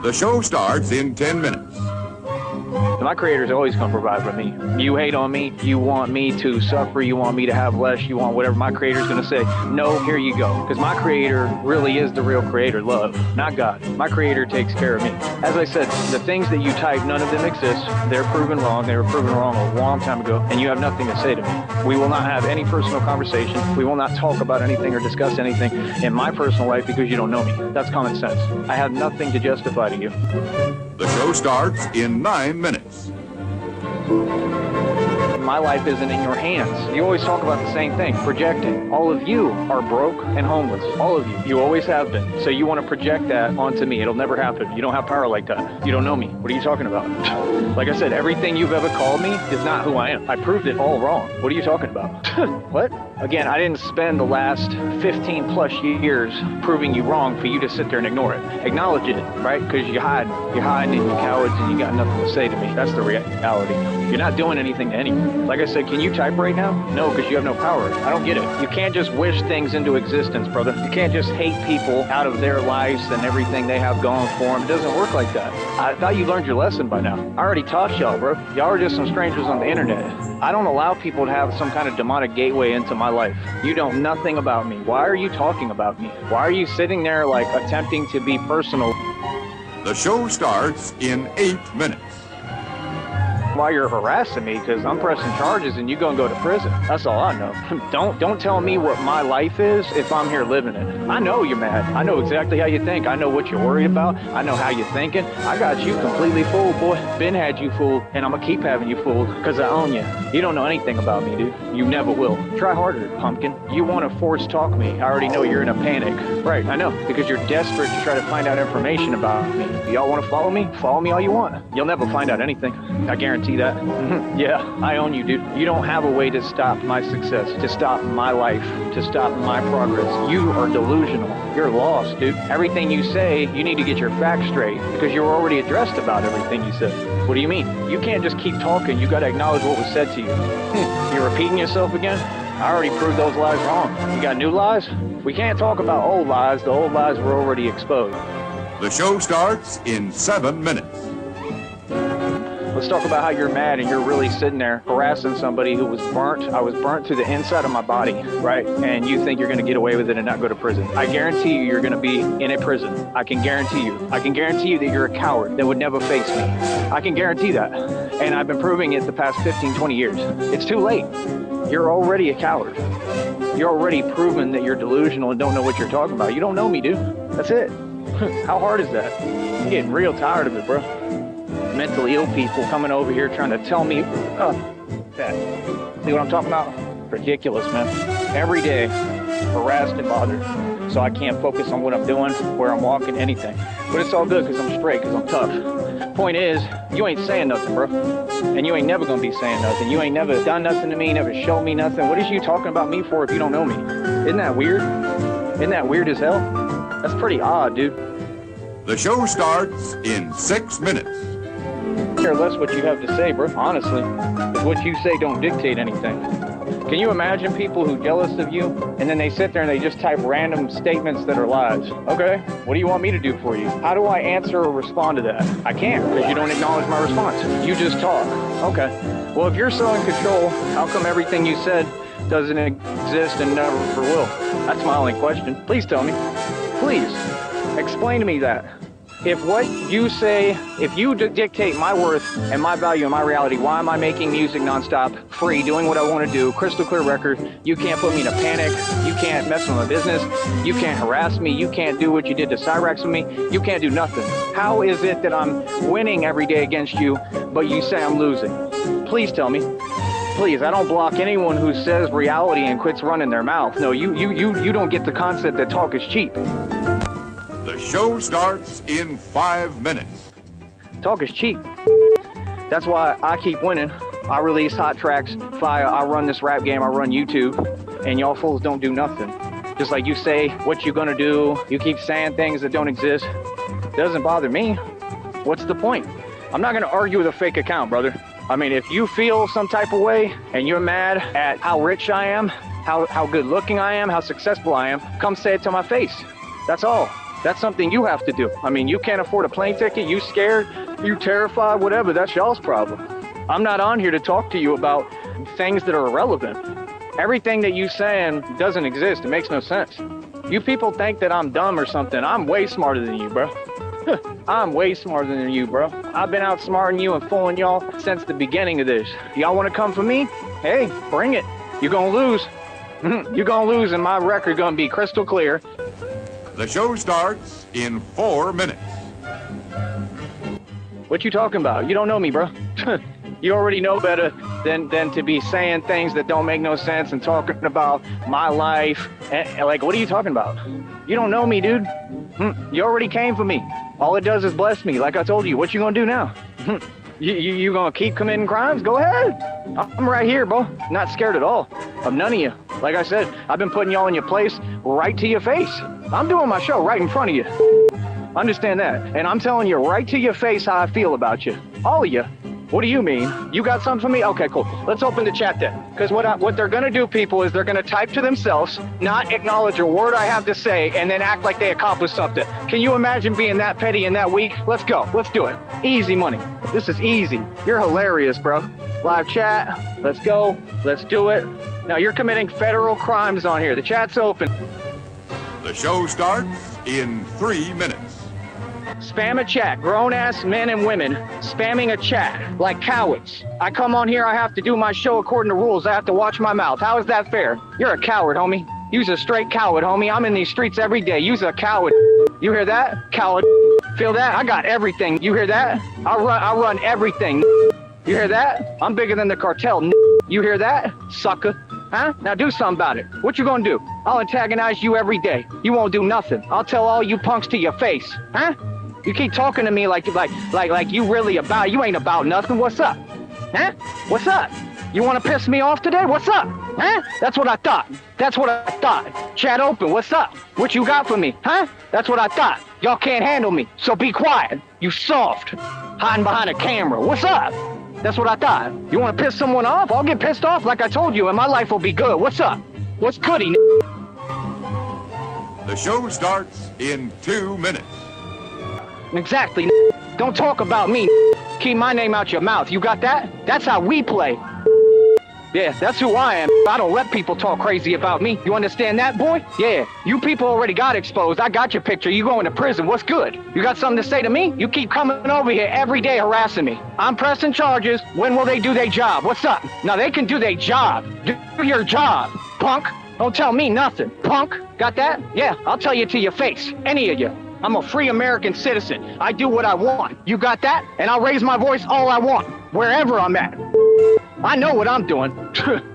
The show starts in 10 minutes. My creator's always going to provide for me. You hate on me, you want me to suffer, you want me to have less, you want whatever my creator's going to say. No, here you go. Because my creator really is the real creator, love, not God. My creator takes care of me. As I said, the things that you type, none of them exist. They're proven wrong. They were proven wrong a long time ago, and you have nothing to say to me. We will not have any personal conversation. We will not talk about anything or discuss anything in my personal life because you don't know me. That's common sense. I have nothing to justify to you. The show starts in 9 minutes. My life isn't in your hands. You always talk about the same thing, projecting. All of you are broke and homeless. All of you. You always have been. So you want to project that onto me. It'll never happen. You don't have power like that. You don't know me. What are you talking about? Like I said, everything you've ever called me is not who I am. I proved it all wrong. What are you talking about? What? Again, I didn't spend the last 15 plus years proving you wrong for you to sit there and ignore it. Acknowledge it, right? Because you're hiding. You're hiding and you're cowards and you got nothing to say to me. That's the reality. You're not doing anything to anyone. Like I said, can you type right now? No, because you have no power. I don't get it. You can't just wish things into existence, brother. You can't just hate people out of their lives and everything they have going for them. It doesn't work like that. I thought you learned your lesson by now. I already taught y'all, bro. Y'all are just some strangers on the internet. I don't allow people to have some kind of demonic gateway into my life. You know nothing about me. Why are you talking about me? Why are you sitting there like attempting to be personal? The show starts in 8 minutes. Why you're harassing me, because I'm pressing charges and you're gonna go to prison. That's all I know. Don't tell me what my life is if I'm here living it. I know you're mad. I know exactly how you think. I know what you're worried about. I know how you're thinking. I got you completely fooled, boy. Ben had you fooled, and I'm gonna keep having you fooled because I own you. You don't know anything about me, dude. You never will. Try harder, pumpkin. You want to force talk me. I already know you're in a panic. Right, I know, because you're desperate to try to find out information about me. Y'all want to follow me? Follow me all you want. You'll never find out anything. I guarantee that. Yeah, I own you, dude. You don't have a way to stop my success, to stop my life, to stop my progress. You are delusional. You're lost, dude. Everything you say, you need to get your facts straight because you're already addressed about everything you said. What do you mean? You can't just keep talking. You got to acknowledge what was said to you. You're repeating yourself again? I already proved those lies wrong. You got new lies? We can't talk about old lies. The old lies were already exposed. The show starts in 7 minutes. Let's talk about how you're mad and you're really sitting there harassing somebody who was burnt. I was burnt to the inside of my body, right? And you think you're going to get away with it and not go to prison. I guarantee you you're going to be in a prison. I can guarantee you. I can guarantee you that you're a coward that would never face me. I can guarantee that. And I've been proving it the past 15, 20 years. It's too late. You're already a coward. You're already proven that you're delusional and don't know what you're talking about. You don't know me, dude. That's it. How hard is that? I'm getting real tired of it, bro. Mentally ill people coming over here trying to tell me, that. See what I'm talking about? Ridiculous, man. Every day, harassed and bothered. So I can't focus on what I'm doing, where I'm walking, anything. But it's all good because I'm straight, because I'm tough. Point is, you ain't saying nothing, bro. And you ain't never gonna be saying nothing. You ain't never done nothing to me, never showed me nothing. What is you talking about me for if you don't know me? Isn't that weird? Isn't that weird as hell? That's pretty odd, dude. The show starts in 6 minutes. I care less what you have to say, bro, honestly. Because what you say don't dictate anything. Can you imagine people who are jealous of you, and then they sit there and they just type random statements that are lies? Okay, what do you want me to do for you? How do I answer or respond to that? I can't, because you don't acknowledge my response. You just talk. Okay. Well, if you're so in control, how come everything you said doesn't exist and never will? That's my only question. Please tell me. Please. Explain to me that. If what you say, if you dictate my worth and my value and my reality, why am I making music nonstop, free, doing what I want to do, crystal clear record? You can't put me in a panic. You can't mess with my business. You can't harass me. You can't do what you did to Cyrax with me. You can't do nothing. How is it that I'm winning every day against you, but you say I'm losing? Please tell me. Please, I don't block anyone who says reality and quits running their mouth. No, you don't get the concept that talk is cheap. The show starts in 5 minutes. Talk is cheap. That's why I keep winning. I release hot tracks, fire, I run this rap game, I run YouTube, and y'all fools don't do nothing. Just like you say what you're gonna do, you keep saying things that don't exist. It doesn't bother me. What's the point? I'm not gonna argue with a fake account, brother. I mean, if you feel some type of way and you're mad at how rich I am, how good looking I am, how successful I am, come say it to my face. That's all. That's something you have to do. I mean, you can't afford a plane ticket, you scared, you terrified, whatever, that's y'all's problem. I'm not on here to talk to you about things that are irrelevant. Everything that you saying doesn't exist. It makes no sense. You people think that I'm dumb or something. I'm way smarter than you, bro. I'm way smarter than you, bro. I've been outsmarting you and fooling y'all since the beginning of this. Y'all want to come for me? Hey, bring it. You're going to lose. You're going to lose, and my record going to be crystal clear. The show starts in 4 minutes. What you talking about? You don't know me, bro. You already know better than to be saying things that don't make no sense and talking about my life. And, like, what are you talking about? You don't know me, dude. You already came for me. All it does is bless me. Like I told you, what you gonna do now? You gonna keep committing crimes? Go ahead. I'm right here, bro. Not scared at all of none of you. Like I said, I've been putting y'all in your place right to your face. I'm doing my show right in front of you. Understand that. And I'm telling you right to your face how I feel about you. All of you. What do you mean? You got something for me? Okay, cool. Let's open the chat then. Because what they're going to do, people, is they're going to type to themselves, not acknowledge a word I have to say, and then act like they accomplished something. Can you imagine being that petty and that weak? Let's go. Let's do it. Easy money. This is easy. You're hilarious, bro. Live chat. Let's go. Let's do it. Now, you're committing federal crimes on here. The chat's open. The show starts in 3 minutes. Spam a chat. Grown-ass men and women spamming a chat like cowards. I come on here, I have to do my show according to rules. I have to watch my mouth. How is that fair? You're a coward, homie. You's a straight coward, homie. I'm in these streets every day. You's a coward. You hear that? Coward. Feel that? I got everything. You hear that? I run everything. You hear that? I'm bigger than the cartel. You hear that? Sucker. Huh? Now do something about it. What you gonna do? I'll antagonize you every day. You won't do nothing. I'll tell all you punks to your face. Huh? You keep talking to me like you really about, you ain't about nothing. What's up? Huh? What's up? You want to piss me off today? What's up? Huh? That's what I thought. That's what I thought. Chat open. What's up? What you got for me? Huh? That's what I thought. Y'all can't handle me, so be quiet. You soft. Hiding behind a camera. What's up? That's what I thought. You want to piss someone off? I'll get pissed off like I told you, and my life will be good. What's up? What's goody? The show starts in 2 minutes. Exactly. Don't talk about me. Keep my name out your mouth. You got that? That's how we play. Yeah, that's who I am. I don't let people talk crazy about me. You understand that, boy? Yeah, you people already got exposed. I got your picture. You going to prison. What's good? You got something to say to me? You keep coming over here every day harassing me. I'm pressing charges. When will they do their job? What's up? Now they can do their job. Do your job, punk. Don't tell me nothing, punk. Got that? Yeah, I'll tell you to your face. Any of you. I'm a free American citizen. I do what I want. You got that? And I'll raise my voice all I want, wherever I'm at. I know what I'm doing.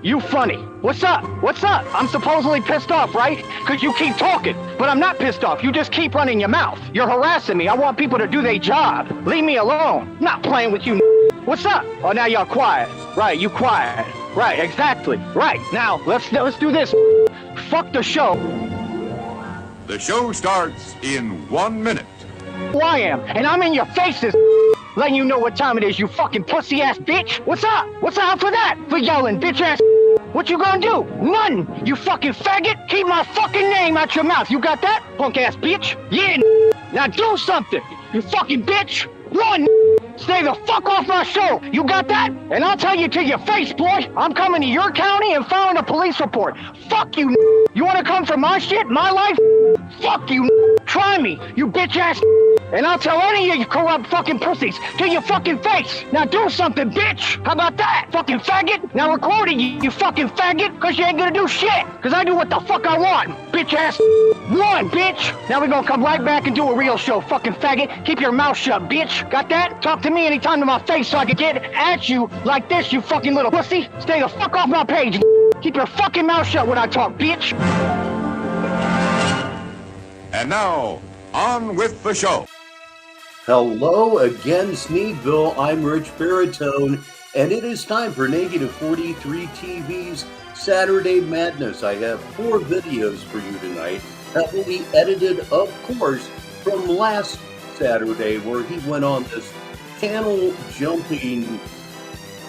You funny. What's up? What's up? I'm supposedly pissed off, right? Because you keep talking. But I'm not pissed off. You just keep running your mouth. You're harassing me. I want people to do their job. Leave me alone. I'm not playing with you. What's up? Oh, now y'all quiet. Right, you quiet. Right, exactly. Right, now let's do this. Fuck the show. The show starts in 1 minute. Who I am, and I'm in your faces, letting you know what time it is, you fucking pussy-ass bitch. What's up? What's up for that? For yelling, bitch-ass. What you gonna do? Nothing, you fucking faggot. Keep my fucking name out your mouth. You got that, punk-ass bitch? Yeah, now do something, you fucking bitch. Run. Stay the fuck off my show. You got that? And I'll tell you to your face, boy. I'm coming to your county and filing a police report. Fuck you. You want to come for my shit, my life? Fuck you. Try me, you bitch ass. And I'll tell any of you corrupt fucking pussies to your fucking face. Now do something, bitch. How about that? Fucking faggot. Now recording you fucking faggot, because you ain't gonna do shit. Because I do what the fuck I want, bitch ass. Run, bitch. Now we're gonna come right back and do a real show, fucking faggot. Keep your mouth shut, bitch. Got that? Talk to me anytime to my face so I can get at you like this, you fucking little pussy. Stay the fuck off my page. Keep your fucking mouth shut when I talk, bitch. And now, on with the show. Hello again, Sneedville. I'm Richbartone, and it is time for Negative 43 TV's Saturday Madness. I have 4 videos for you tonight that will be edited, of course, from last Saturday, where he went on this camel jumping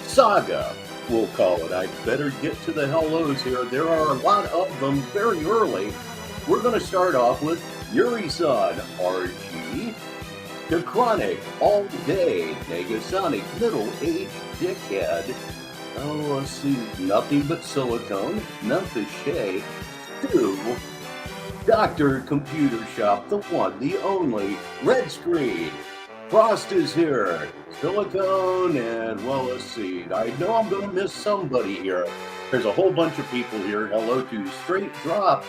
saga, we'll call it. I better get to the hellos here. There are a lot of them very early. We're going to start off with Yuri-san, RG. The Chronic, All Day, Negasonic, Middle-Aged Dickhead. Oh, let's see, Nothing But Silicone, Memphis Shea, Stu, Dr. Computer Shop, the one, the only, Red Screen. Frost is here, Silicone, and well, let's see. I know I'm going to miss somebody here. There's a whole bunch of people here. Hello to Straight Drop,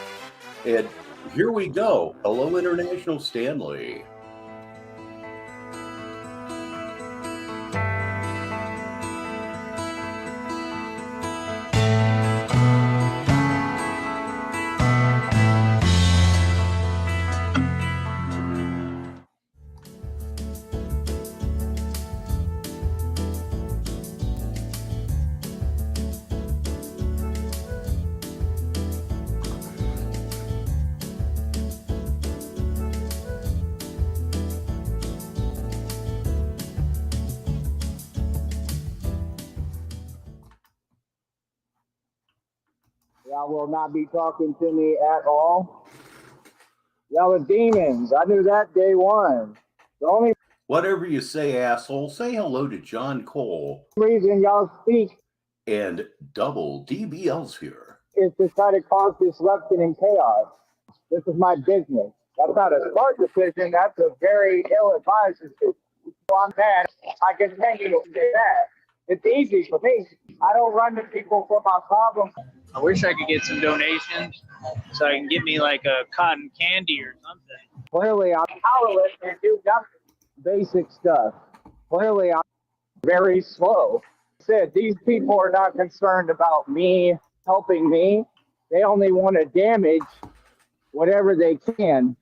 and here we go. Hello, International Stanley. Y'all will not be talking to me at all. Y'all are demons. I knew that day one. The only Whatever you say, asshole, say hello to John Cole. reason y'all speak And Double DBL's here. is to try to cause disruption and chaos. This is my business. That's not a smart decision. That's a very ill-advised decision. So I'm mad. I continue to say that. It's easy for me. I don't run to people for my problems. I wish I could get some donations so I can get me like a cotton candy or something. Clearly, I'm powerless and do nothing. Basic stuff. Clearly, I'm very slow. Said these people are not concerned about me helping me. They only want to damage whatever they can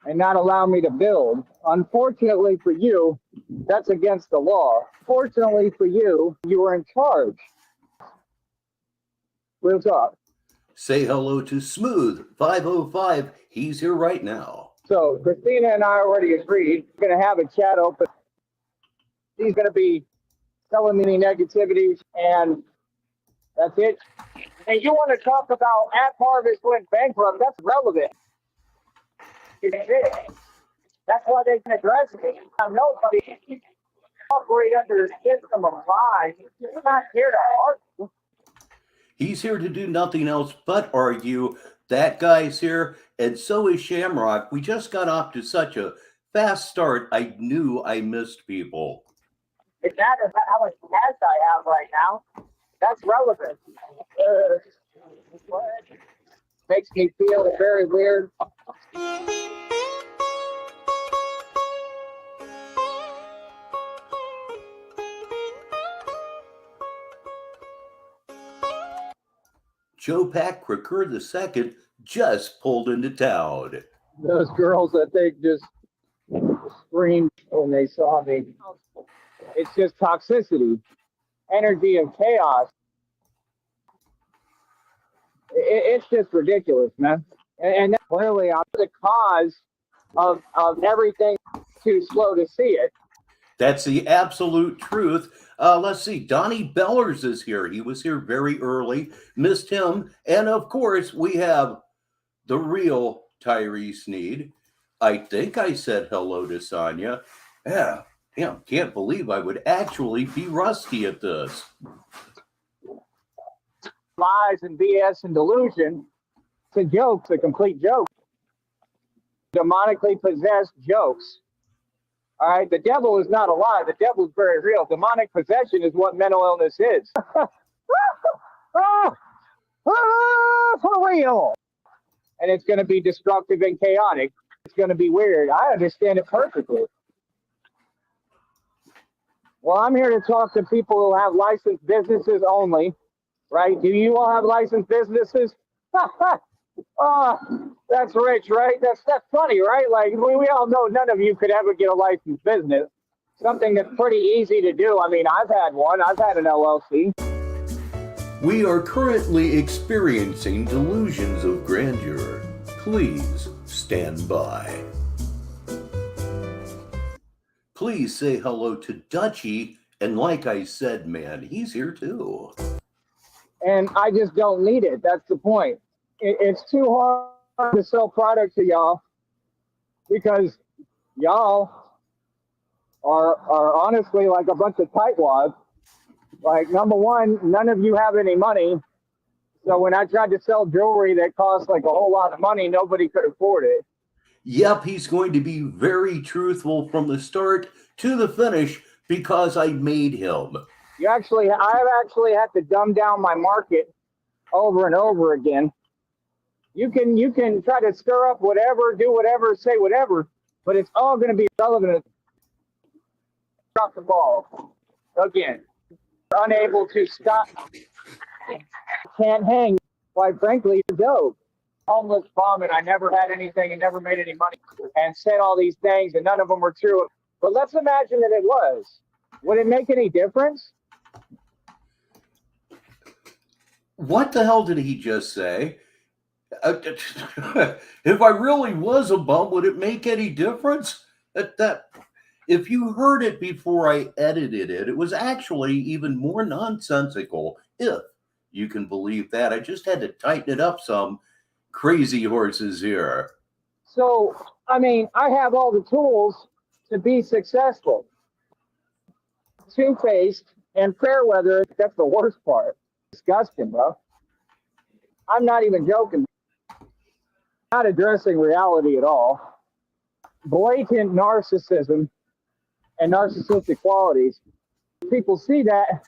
and not allow me to build. Unfortunately for you, that's against the law. Fortunately for you, you are in charge. Real talk. Say hello to Smooth 505. He's here right now. So Christina and I already agreed. We're going to have a chat open. He's going to be telling me negativity, and that's it. And you want to talk about At Harvest went bankrupt? That's relevant. It's it. That's why they can address me. I'm nobody operate under a system of lies. You're not here to argue. He's here to do nothing else but argue. That guy's here, and so is Shamrock. We just got off to such a fast start, I knew I missed people. It matters how much cash I have right now. That's relevant. Makes me feel very weird. Joe Pack Cracker II just pulled into town. Those girls, I think, just screamed when they saw me. It's just toxicity, energy of chaos. It's just ridiculous, man. And clearly, I'm the cause of everything. Too slow to see it. That's the absolute truth. Let's see. Donnie Bellers is here. He was here very early. Missed him. And of course, we have the real Tyree Sneed. I think I said hello to Sonia. Yeah, can't believe I would actually be rusty at this. Lies and BS and delusion. It's a joke. It's a complete joke. Demonically possessed jokes. All right, the devil is not a lie. The devil is very real. Demonic possession is what mental illness is. For real. And it's going to be destructive and chaotic. It's going to be weird. I understand it perfectly. Well, I'm here to talk to people who have licensed businesses only, right? Do you all have licensed businesses? Oh, that's rich, right? That's funny, right? Like, we all know none of you could ever get a licensed business. Something that's pretty easy to do. I mean, I've had one. I've had an LLC. We are currently experiencing delusions of grandeur. Please stand by. Please say hello to Dutchie. And like I said, man, he's here too. And I just don't need it. That's the point. It's too hard to sell product to y'all because y'all are honestly like a bunch of tightwads. Like, number one, none of you have any money. So when I tried to sell jewelry that cost like a whole lot of money, nobody could afford it. Yep, he's going to be very truthful from the start to the finish because I made him. I've actually had to dumb down my market over and over again. You can try to stir up whatever, do whatever, say whatever, but it's all going to be relevant. Drop the ball again. Unable to stop. Can't hang. Quite frankly, you're dope. Homeless bum, and I never had anything and never made any money, and said all these things, and none of them were true. But let's imagine that it was. Would it make any difference? What the hell did he just say? If I really was a bum, would it make any difference? If you heard it before I edited it, it was actually even more nonsensical, if you can believe that. I just had to tighten it up some. Crazy horses here. So, I mean, I have all the tools to be successful. Two-faced and fair weather, that's the worst part. Disgusting, bro. I'm not even joking. Not addressing reality at all. Blatant narcissism and narcissistic qualities. People see that,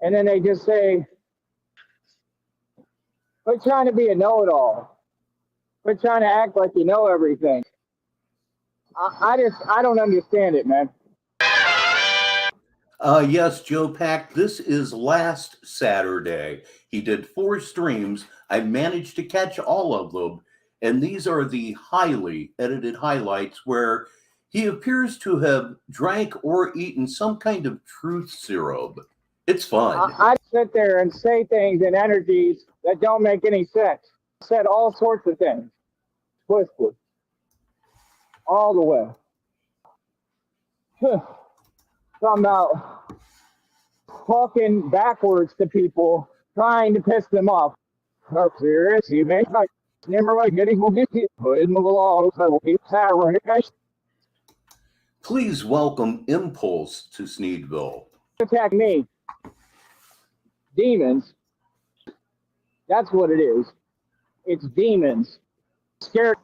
and then they just say, quit trying to be a know-it-all. Quit trying to act like you know everything. I don't understand it, man. Yes, Joe Pack, this is last Saturday. He did 4 streams. I managed to catch all of them. And these are the highly edited highlights where he appears to have drank or eaten some kind of truth syrup. It's fun. I sit there and say things and energies that don't make any sense. Said all sorts of things. Twisted. All the way. Talking about talking backwards to people, trying to piss them off. Oh, serious? You may not never like getting Please welcome Impulse to Sneedville. Attack me. Demons. That's what it is. It's demons. Scared.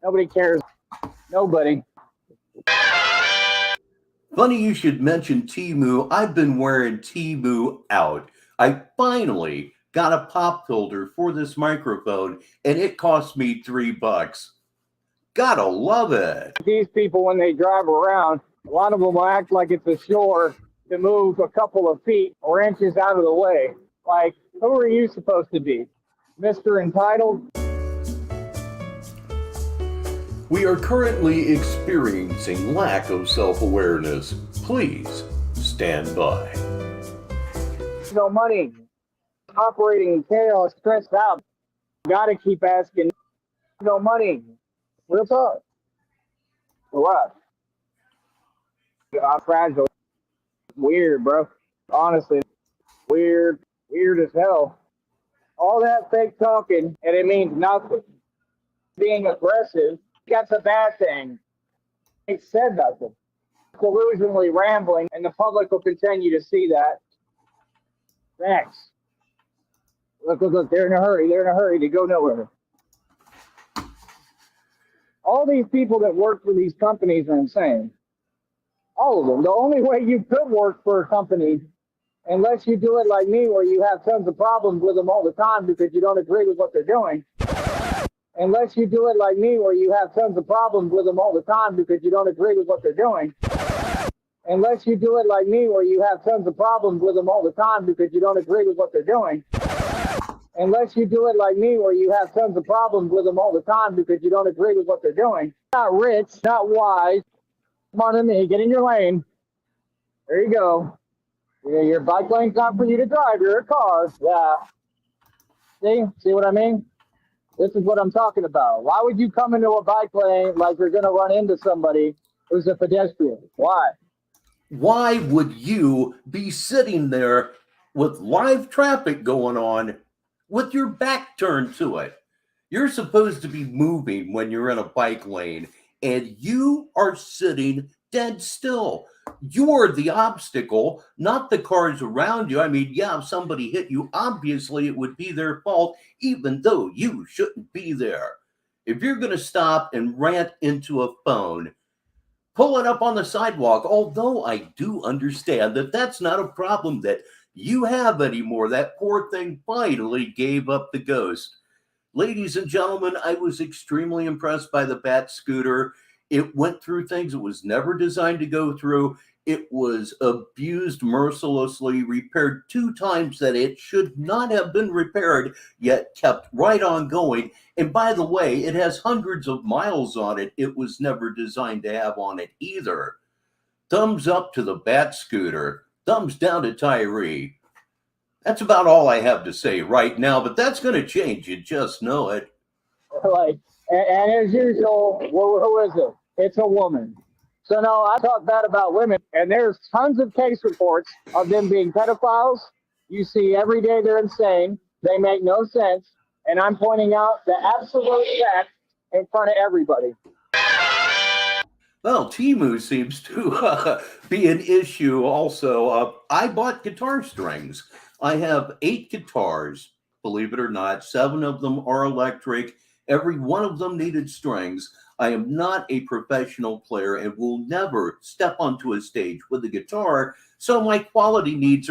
Nobody cares. Nobody. Funny you should mention Temu. I've been wearing Temu out. I finally got a pop filter for this microphone, and it cost me $3. Gotta love it. These people, when they drive around, a lot of them will act like it's a chore to move a couple of feet or inches out of the way. Like, who are you supposed to be? Mr. Entitled? We are currently experiencing lack of self-awareness. Please stand by. No money. Operating in chaos, stressed out. Gotta keep asking. No money. Real talk. For what? I'm fragile. Weird, bro. Honestly, weird as hell. All that fake talking, and it means nothing. Being aggressive, that's a bad thing. It said nothing. Delusionally rambling, and the public will continue to see that. Thanks. Look, they're in a hurry. They're in a hurry to go nowhere. All these people that work for these companies are insane. All of them. The only way you could work for a company, unless you do it like me, where you have tons of problems with them all the time because you don't agree with what they're doing. Unless you do it like me, where you have tons of problems with them all the time because you don't agree with what they're doing. Unless you do it like me, where you have tons of problems with them all the time because you don't agree with what they're doing. Unless you do it like me, where you have tons of problems with them all the time because you don't agree with what they're doing. Not rich, not wise. Come on to me, get in your lane. There you go. Yeah, your bike lane's not for you to drive, you're a car. Yeah. See what I mean? This is what I'm talking about. Why would you come into a bike lane like you're going to run into somebody who's a pedestrian? Why? Why would you be sitting there with live traffic going on with your back turned to it? You're supposed to be moving when you're in a bike lane, and you are sitting dead still. You're the obstacle, not the cars around you. I mean, yeah, if somebody hit you, obviously it would be their fault, even though you shouldn't be there. If you're going to stop and rant into a phone, pull it up on the sidewalk, although I do understand that that's not a problem that you have anymore. That poor thing finally gave up the ghost. Ladies and gentlemen, I was extremely impressed by the Bat scooter. It went through things it was never designed to go through. It was abused mercilessly, repaired 2 times that it should not have been repaired, yet kept right on going. And by the way, it has hundreds of miles on it. It was never designed to have on it either. Thumbs up to the Bat scooter. Thumbs down to Tyree. That's about all I have to say right now, but that's going to change. You just know it. And as usual, who is it? It's a woman. So no, I talk bad about women, and there's tons of case reports of them being pedophiles. You see every day they're insane. They make no sense. And I'm pointing out the absolute fact in front of everybody. Well, Timu seems to be an issue also. I bought guitar strings. I have 8 guitars, believe it or not. 7 of them are electric. Every one of them needed strings. I am not a professional player and will never step onto a stage with a guitar, so my quality needs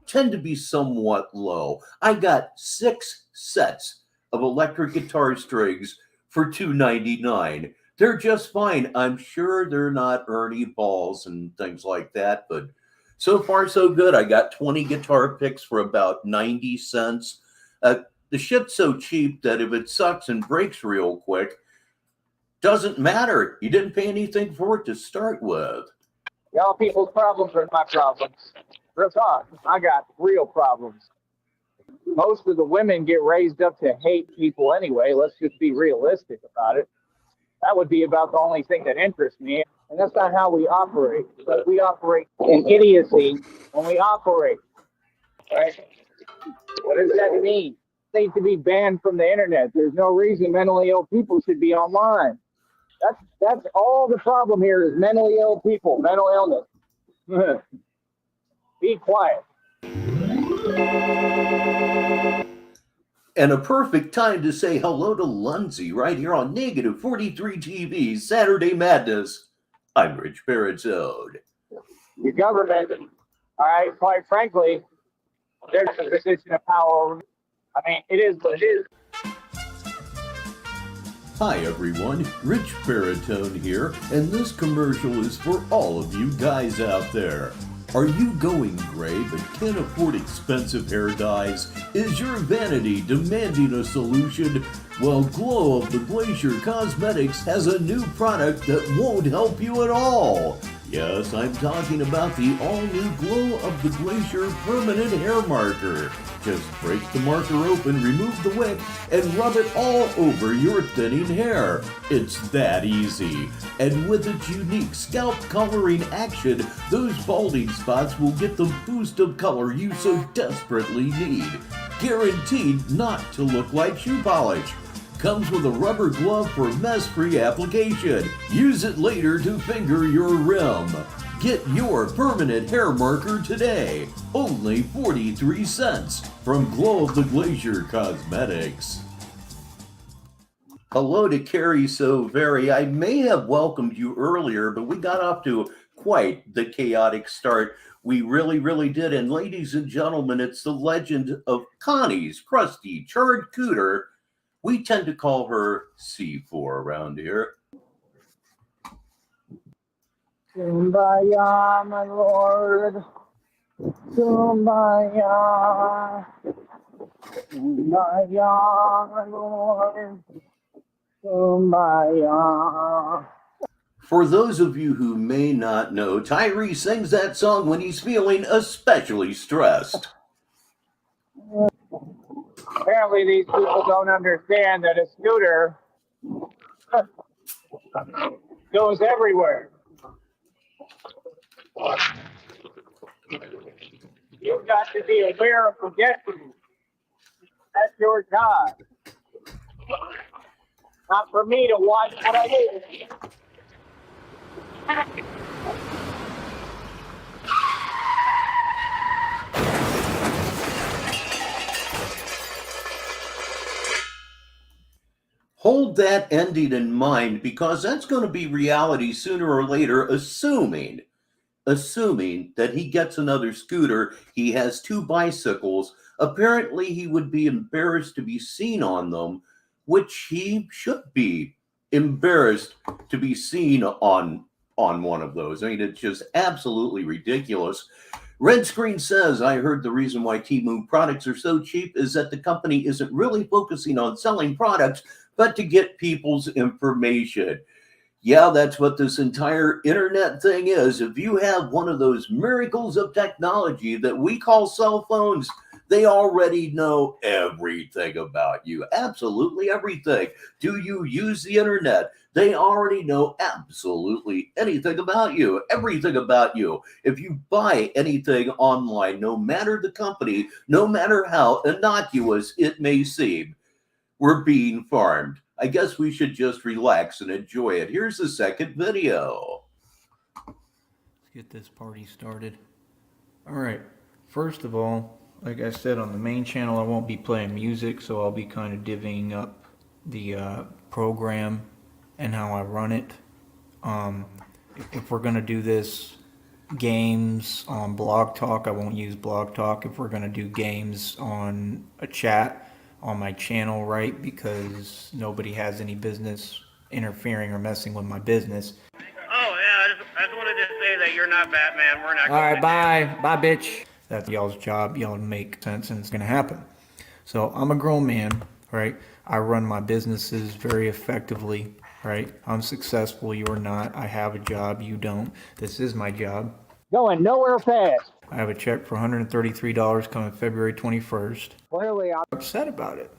tend to be somewhat low. I got 6 sets of electric guitar strings for $2.99. They're just fine. I'm sure they're not Ernie balls and things like that, but so far so good. I got 20 guitar picks for about 90 cents. The shit's so cheap that if it sucks and breaks real quick, doesn't matter. You didn't pay anything for it to start with. Y'all people's problems are my problems. Real talk. I got real problems. Most of the women get raised up to hate people anyway. Let's just be realistic about it. That would be about the only thing that interests me. And that's not how we operate. But we operate in idiocy when we operate. Right? What does that mean? They need to be banned from the internet. There's no reason mentally ill people should be online. That's all the problem here is mentally ill people, mental illness. Be quiet. And a perfect time to say hello to Lunzi right here on Negative 43 TV's Saturday Madness. I'm Rich Baritone. Your government, all right, quite frankly, there's a position of power. I mean, it is what it is. Hi everyone, Rich Baritone here, and this commercial is for all of you guys out there. Are you going gray but can't afford expensive hair dyes? Is your vanity demanding a solution? Well, Glow of the Glacier Cosmetics has a new product that won't help you at all. Yes, I'm talking about the all-new Glow of the Glacier Permanent Hair Marker. Just break the marker open, remove the wick, and rub it all over your thinning hair. It's that easy. And with its unique scalp coloring action, those balding spots will get the boost of color you so desperately need. Guaranteed not to look like shoe polish. Comes with a rubber glove for mess-free application. Use it later to finger your rim. Get your permanent hair marker today. Only 43 cents from Glow of the Glacier Cosmetics. Hello to Carrie So Very. I may have welcomed you earlier, but we got off to quite the chaotic start. We really did. And ladies and gentlemen, it's the legend of Connie's crusty charred cooter. We tend to call her C4 around here. Kumbaya, my lord. Kumbaya. Kumbaya, my lord. Kumbaya. For those of you who may not know, Tyree sings that song when he's feeling especially stressed. Apparently these people don't understand that a scooter goes everywhere. You've got to be aware of forgetting. That's your job. Not for me to watch what I do. Hold that ending in mind because that's going to be reality sooner or later, assuming that he gets another scooter. He has 2 bicycles. Apparently, he would be embarrassed to be seen on them, which he should be embarrassed to be seen on one of those. I mean, it's just absolutely ridiculous. Red Screen says, I heard the reason why Temu products are so cheap is that the company isn't really focusing on selling products, but to get people's information. Yeah, that's what this entire internet thing is. If you have one of those miracles of technology that we call cell phones, they already know everything about you. Absolutely everything. Do you use the internet? They already know absolutely anything about you, everything about you. If you buy anything online, no matter the company, no matter how innocuous it may seem, we're being farmed. I guess we should just relax and enjoy it. Here's the second video. Let's get this party started. All right. First of all, like I said, on the main channel, I won't be playing music, so I'll be kind of divvying up the program and how I run it. If we're going to do this games on Blog Talk, I won't use Blog Talk. If we're going to do games on a chat on my channel, right, because nobody has any business interfering or messing with my business. Oh, yeah, I just wanted to say that you're not Batman. We're not. All right, bye, bitch. That's y'all's job. Y'all make sense, and it's gonna happen. So I'm a grown man, right? I run my businesses very effectively, right? I'm successful. You're not. I have a job. You don't. This is my job. Going nowhere fast. I have a check for $133 coming February 21st. Clearly, I'm Upset about it.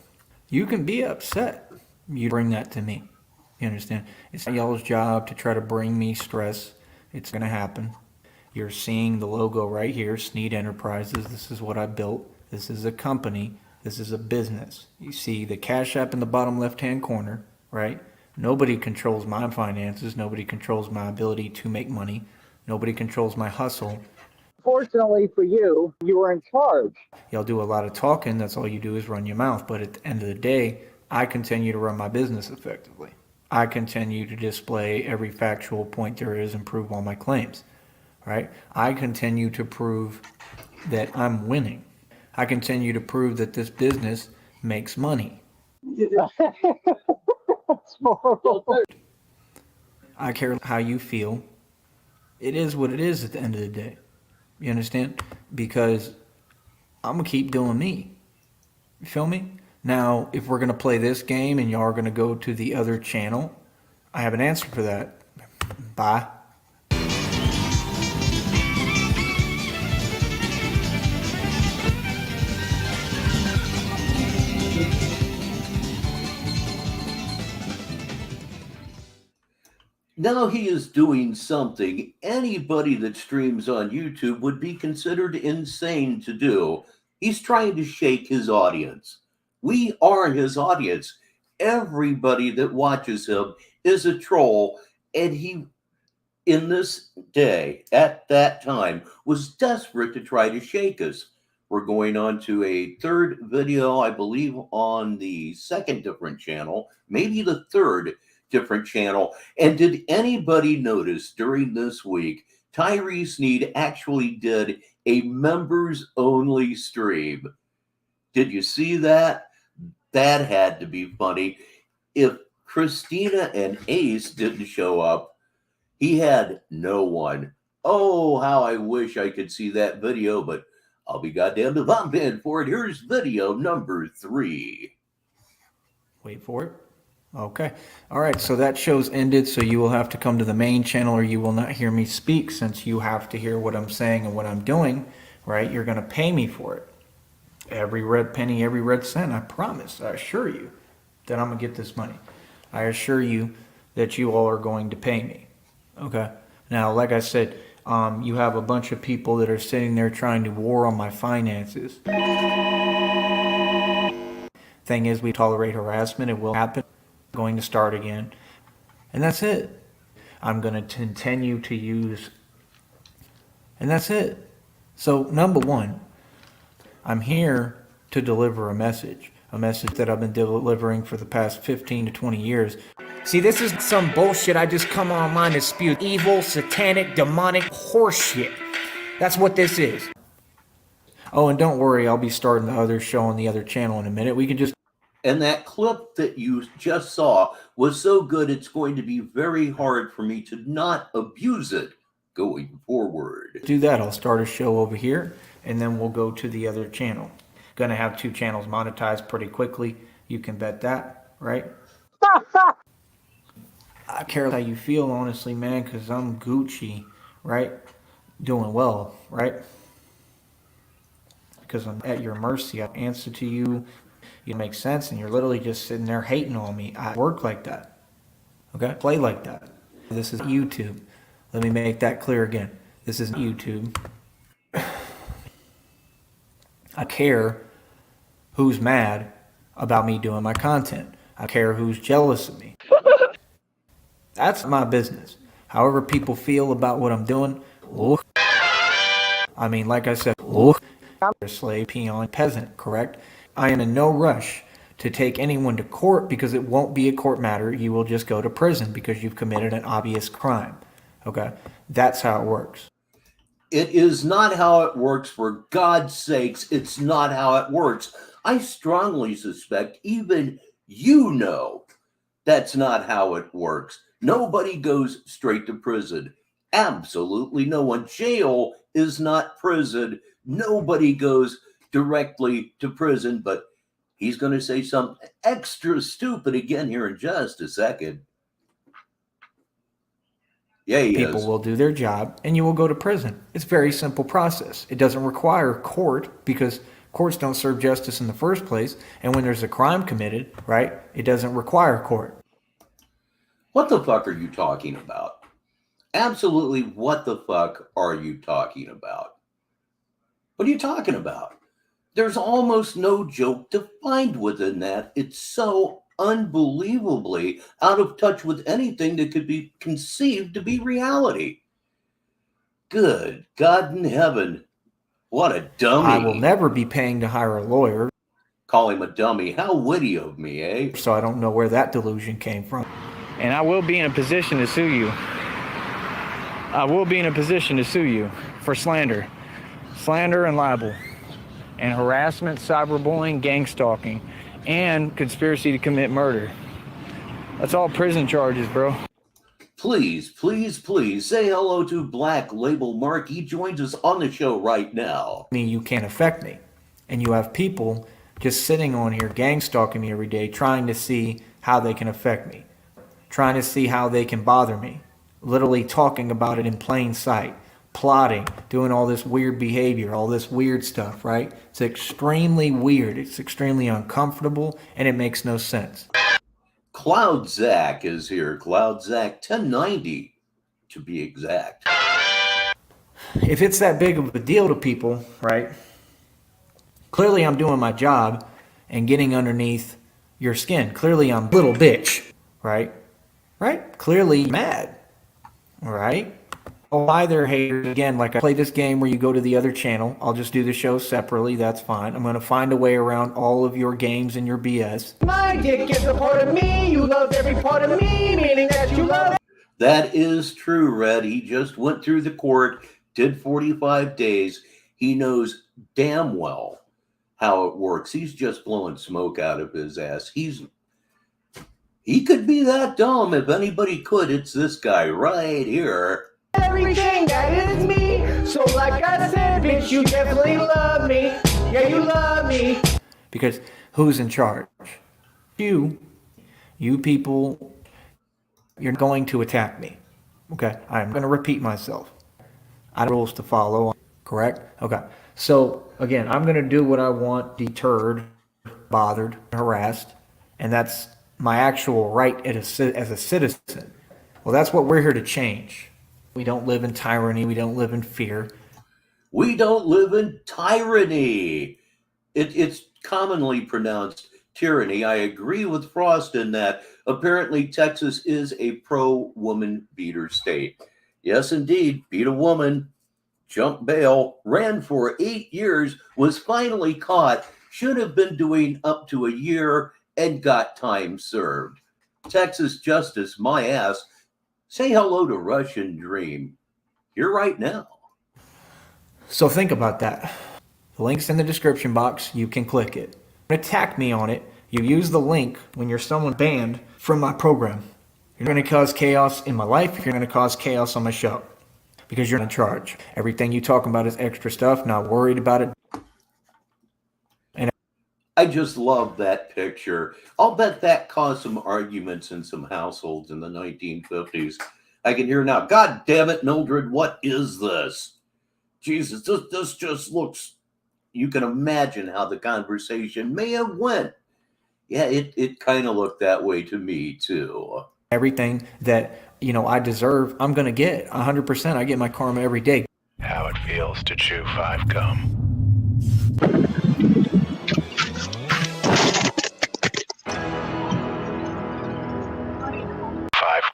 You can be upset. You bring that to me. You understand? It's y'all's job to try to bring me stress. It's going to happen. You're seeing the logo right here, Sneed Enterprises. This is what I built. This is a company. This is a business. You see the Cash App in the bottom left-hand corner, right? Nobody controls my finances. Nobody controls my ability to make money. Nobody controls my hustle. Fortunately for you, you were in charge. Y'all do a lot of talking. That's all you do is run your mouth. But at the end of the day, I continue to run my business effectively. I continue to display every factual point there is and prove all my claims, right? I continue to prove that I'm winning. I continue to prove that this business makes money. That's horrible. I care how you feel. It is what it is at the end of the day. You understand? Because I'm going to keep doing me. You feel me? Now, if we're going to play this game and y'all are going to go to the other channel, I have an answer for that. Bye. Now he is doing something anybody that streams on YouTube would be considered insane to do. He's trying to shake his audience. We are his audience. Everybody that watches him is a troll, and he, in this day, at that time, was desperate to try to shake us. We're going on to a third video, I believe, on the second different channel, maybe the third different channel. And did anybody notice during this week, Tyree Sneed actually did a members only stream? Did you see that? That had to be funny. If Christina and Ace didn't show up, he had no one. Oh, how I wish I could see that video, but I'll be goddamned if I'm paying for it. Here's video number 3. Wait for it. Okay. All right. So that show's ended. So you will have to come to the main channel or you will not hear me speak, since you have to hear what I'm saying and what I'm doing, right? You're going to pay me for it. Every red penny, every red cent. I promise. I assure you that I'm going to get this money. I assure you that you all are going to pay me. Okay. Now, like I said, you have a bunch of people that are sitting there trying to war on my finances. Thing is, we tolerate harassment. It will happen. I'm going to start again. And that's it. I'm going to continue to use, and that's it. So, number one, I'm here to deliver a message that I've been delivering for the past 15 to 20 years. See, this is some bullshit I just come online to spew. Evil, satanic, demonic horseshit. That's what this is. Oh, and don't worry, I'll be starting the other show on the other channel in a minute. We can just... And that clip that you just saw was so good, it's going to be very hard for me to not abuse it going forward. do that. I'll start a show over here, and then we'll go to the other channel. Gonna have 2 channels monetized pretty quickly. You can bet that, right? I care how you feel, honestly, man, because I'm Gucci, right? Doing well, right? Because I'm at your mercy. I answer to you. You make sense, and you're literally just sitting there hating on me. I work like that. Okay? Play like that. This is YouTube. Let me make that clear again. This is YouTube. I care who's mad about me doing my content. I care who's jealous of me. That's my business. However people feel about what I'm doing, look. I mean, like I said, look. You're a slave, peon, peasant, correct? I am in no rush to take anyone to court because it won't be a court matter. You will just go to prison because you've committed an obvious crime. Okay? That's how it works. It is not how it works, for God's sakes. It's not how it works. I strongly suspect even you know that's not how it works. Nobody goes straight to prison. Absolutely no one. Jail is not prison. Nobody goes directly to prison, but he's going to say something extra stupid again here in just a second. Yeah, People will do their job and you will go to prison. It's a very simple process. It doesn't require court because courts don't serve justice in the first place. And when there's a crime committed, right, it doesn't require court. What the fuck are you talking about? Absolutely, what the fuck are you talking about? What are you talking about? There's almost no joke to find within that. It's so unbelievably out of touch with anything that could be conceived to be reality. Good God in heaven. What a dummy. I will never be paying to hire a lawyer. Call him a dummy. How witty of me, eh? So I don't know where that delusion came from. And I will be in a position to sue you. I will be in a position to sue you for slander. Slander and libel. And harassment, cyberbullying, gang stalking, and conspiracy to commit murder. That's all prison charges, bro. Please, please, please say hello to Black Label Mark. He joins us on the show right now. I mean, you can't affect me. And you have people just sitting on here gang stalking me every day, trying to see how they can affect me, trying to see how they can bother me, literally talking about it in plain sight, plotting, doing all this weird behavior, all this weird stuff, right? It's extremely weird. It's extremely uncomfortable, and it makes no sense. Cloud Zach is here. Cloud Zach 1090 to be exact. If it's that big of a deal to people, right? Clearly I'm doing my job and getting underneath your skin. Clearly I'm a little bitch, right? Right? Clearly mad, all right? Oh, hi there, haters. Again, like I play this game where you go to the other channel. I'll just do the show separately. That's fine. I'm going to find a way around all of your games and your BS. My dick is a part of me. You love every part of me, meaning that you love it. That is true, Red. He just went through the court, did 45 days. He knows damn well how it works. He's just blowing smoke out of his ass. He could be that dumb. If anybody could, it's this guy right here. Everything that is me. So like I said, bitch, you definitely love me. Yeah, you love me. Because who's in charge? You people, you're going to attack me. Okay, I'm going to repeat myself. I have rules to follow, correct? Okay, so again, I'm going to do what I want, deterred, bothered, harassed, and that's my actual right as a citizen. Well, that's what we're here to change. We don't live in tyranny. We don't live in fear. We don't live in tyranny. It's commonly pronounced tyranny. I agree with Frost in that apparently Texas is a pro-woman beater state. Yes, indeed, beat a woman, jumped bail, ran for 8 years, was finally caught, should have been doing up to a year, and got time served. Texas justice, my ass. Say hello to Russian Dream. Here right now. So think about that. The link's in the description box. You can click it. Attack me on it. You use the link when you're someone banned from my program. You're going to cause chaos in my life. You're going to cause chaos on my show. Because you're in charge. Everything you talk about is extra stuff. Not worried about it. And I just love that picture. I'll bet that caused some arguments in some households in the 1950s. I can hear now, God damn it, Mildred, what is this? Jesus, this just looks, you can imagine how the conversation may have went. Yeah, it kind of looked that way to me, too. everything that, I deserve, I'm going to get 100%. I get my karma every day. How it feels to chew 5 gum. 5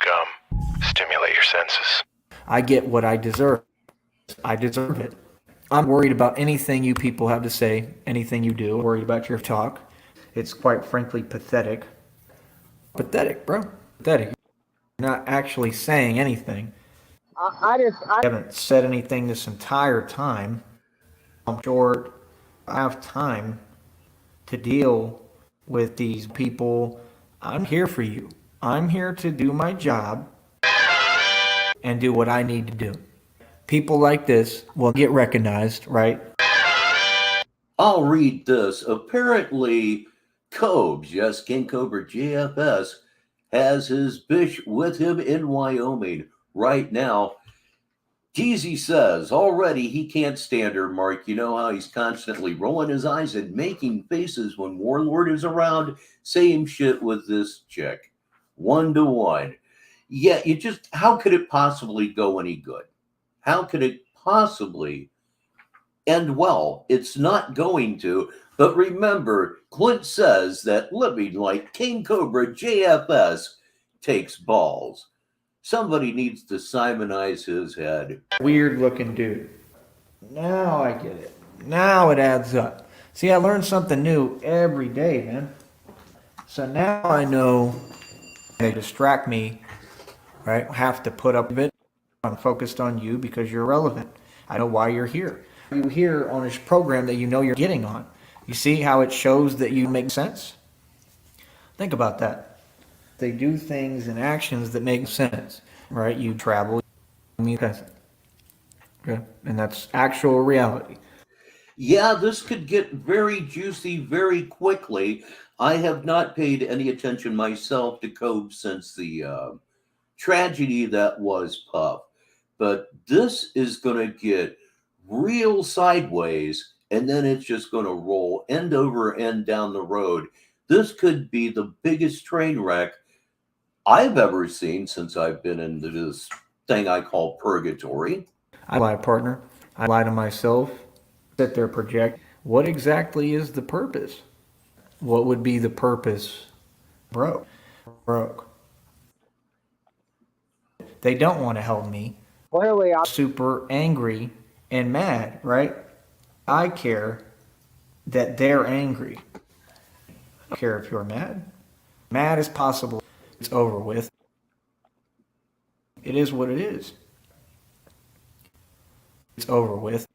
gum. Stimulate your senses. I get what I deserve. I deserve it. I'm worried about anything you people have to say, anything you do. I'm worried about your talk. It's quite frankly pathetic. Pathetic, bro. Pathetic. You're not actually saying anything. I haven't said anything this entire time. I'm short. I have time to deal with these people. I'm here for you. I'm here to do my job and do what I need to do. People like this will get recognized, right? I'll read this. Apparently, Cobes, yes, King Cobra JFS, has his bish with him in Wyoming right now. Jeezy says already he can't stand her, Mark. You know how he's constantly rolling his eyes and making faces when Warlord is around? Same shit with this chick. 1-to-1. Yeah, how could it possibly go any good? How could it possibly end well? It's not going to. But remember, Clint says that living like King Cobra JFS takes balls. Somebody needs to Simonize his head. Weird looking dude. Now I get it. Now it adds up. See, I learn something new every day, man. So now I know they distract me, right? I have to put up with it. I'm focused on you because you're relevant. I know why you're here. You here on this program that you know you're getting on. You see how it shows that you make sense? Think about that. They do things and actions that make sense, right? You travel, okay? And that's actual reality. Yeah, this could get very juicy very quickly. I have not paid any attention myself to Cobes since the tragedy that was Puff. But this is going to get real sideways, and then it's just going to roll end over end down the road. This could be the biggest train wreck I've ever seen since I've been into this thing I call purgatory. I lie, partner. I lie to myself. Sit there, project. What exactly is the purpose? What would be the purpose? Broke. They don't want to help me. clearly I'm super angry and mad, right? I care that they're angry. I don't care if you're mad. Mad is possible. It's over with. It is what it is. It's over with.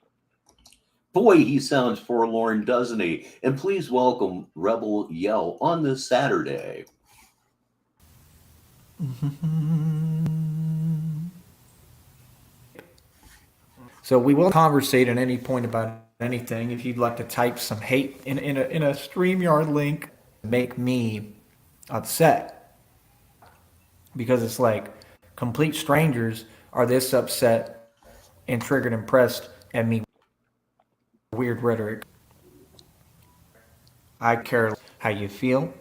Boy, he sounds forlorn, doesn't he? And please welcome Rebel Yell on this Saturday. So we will conversate at any point about anything. If you'd like to type some hate in a StreamYard link, make me upset. Because it's like complete strangers are this upset and triggered and pressed at me. Weird rhetoric. I care how you feel.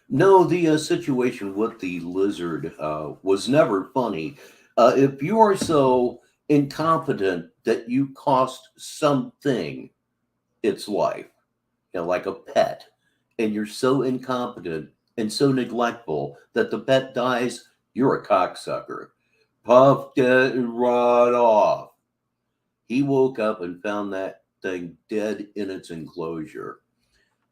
No, the situation with the lizard was never funny. If you are so incompetent that you cost something its life, like a pet, and you're so incompetent and so neglectful that the pet dies, you're a cocksucker. Puffed it right off. He woke up and found that thing dead in its enclosure.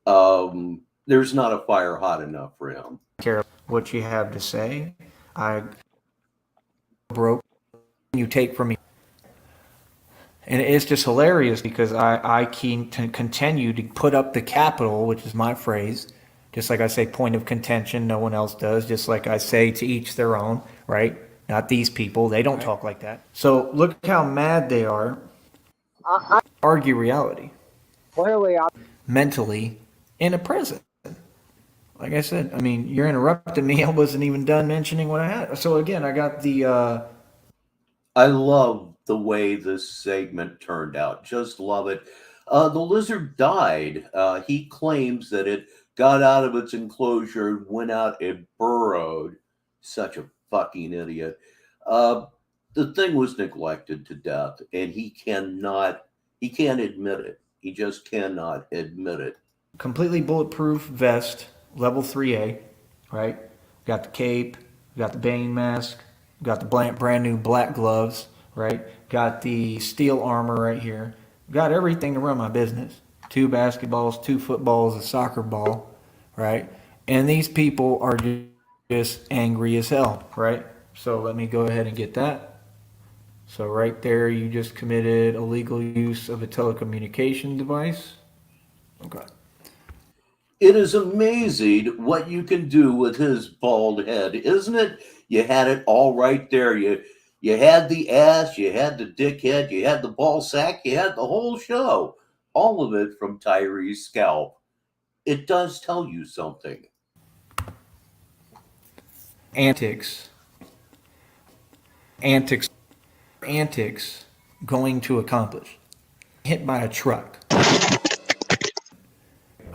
There's not a fire hot enough for him. Care what you have to say. I broke. You take from me. And it's just hilarious because I can continue to put up the capital, which is my phrase, just like I say point of contention, no one else does, just like I say to each their own, right? Not these people, they don't talk like that. So look how mad they are. Argue reality. Clearly, Mentally in a prison. Like I said, I mean, you're interrupting me. I wasn't even done mentioning what I had. So again, I got the... I love the way this segment turned out. Just love it. The lizard died. He claims that it got out of its enclosure, went out and burrowed. Such a fucking idiot. The thing was neglected to death, and he can't admit it. He just cannot admit it. Completely bulletproof vest, level 3A, right? Got the cape, got the Bane mask, got the brand new black gloves, right? Got the steel armor right here. Got everything to run my business. 2 basketballs, 2 footballs, a soccer ball, right? And these people are just angry as hell, right? So let me go ahead and get that. So right there, you just committed illegal use of a telecommunication device. Okay. It is amazing what you can do with his bald head, isn't it? You had it all right there. You had the ass, you had the dickhead, you had the ball sack, you had the whole show. All of it from Tyree's scalp. It does tell you something. Antics going to accomplish. Hit by a truck.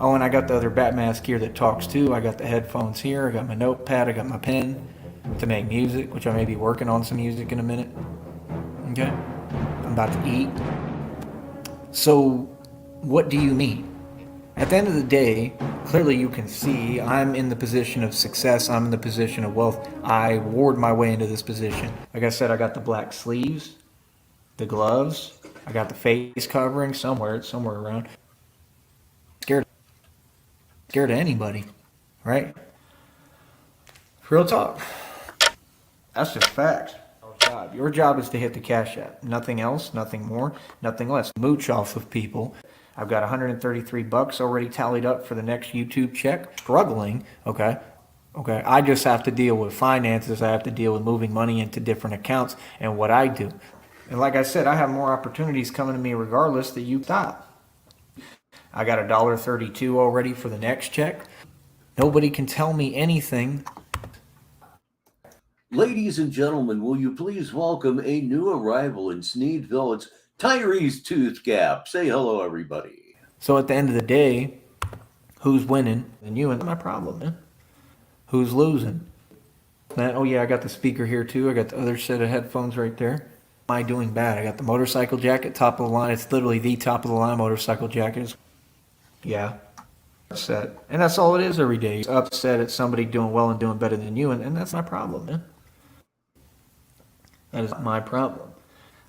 Oh, and I got the other bat mask here that talks too. I got the headphones here. I got my notepad. I got my pen to make music, which I may be working on some music in a minute. Okay? I'm about to eat. So, what do you mean? At the end of the day, clearly you can see I'm in the position of success. I'm in the position of wealth. I ward my way into this position. Like I said, I got the black sleeves, the gloves. I got the face covering somewhere around. Scared of anybody, right? Real talk. That's just facts. Your job is to hit the cash app. Nothing else, nothing more, nothing less. Mooch off of people. I've got 133 bucks already tallied up for the next YouTube check. Struggling, okay? I just have to deal with finances. I have to deal with moving money into different accounts and what I do. And like I said, I have more opportunities coming to me regardless that you stop. I got $1.32 already for the next check. Nobody can tell me anything. Ladies and gentlemen, will you please welcome a new arrival in Sneedville? It's Tyree's Tooth Gap. Say hello, everybody. So at the end of the day, who's winning? And you and my problem, man. Who's losing? Man, oh yeah, I got the speaker here too. I got the other set of headphones right there. Am I doing bad? I got the motorcycle jacket, top of the line. It's literally the top of the line motorcycle jacket. Yeah. Upset. And that's all it is every day. You're upset at somebody doing well and doing better than you, and that's my problem, man. That is my problem.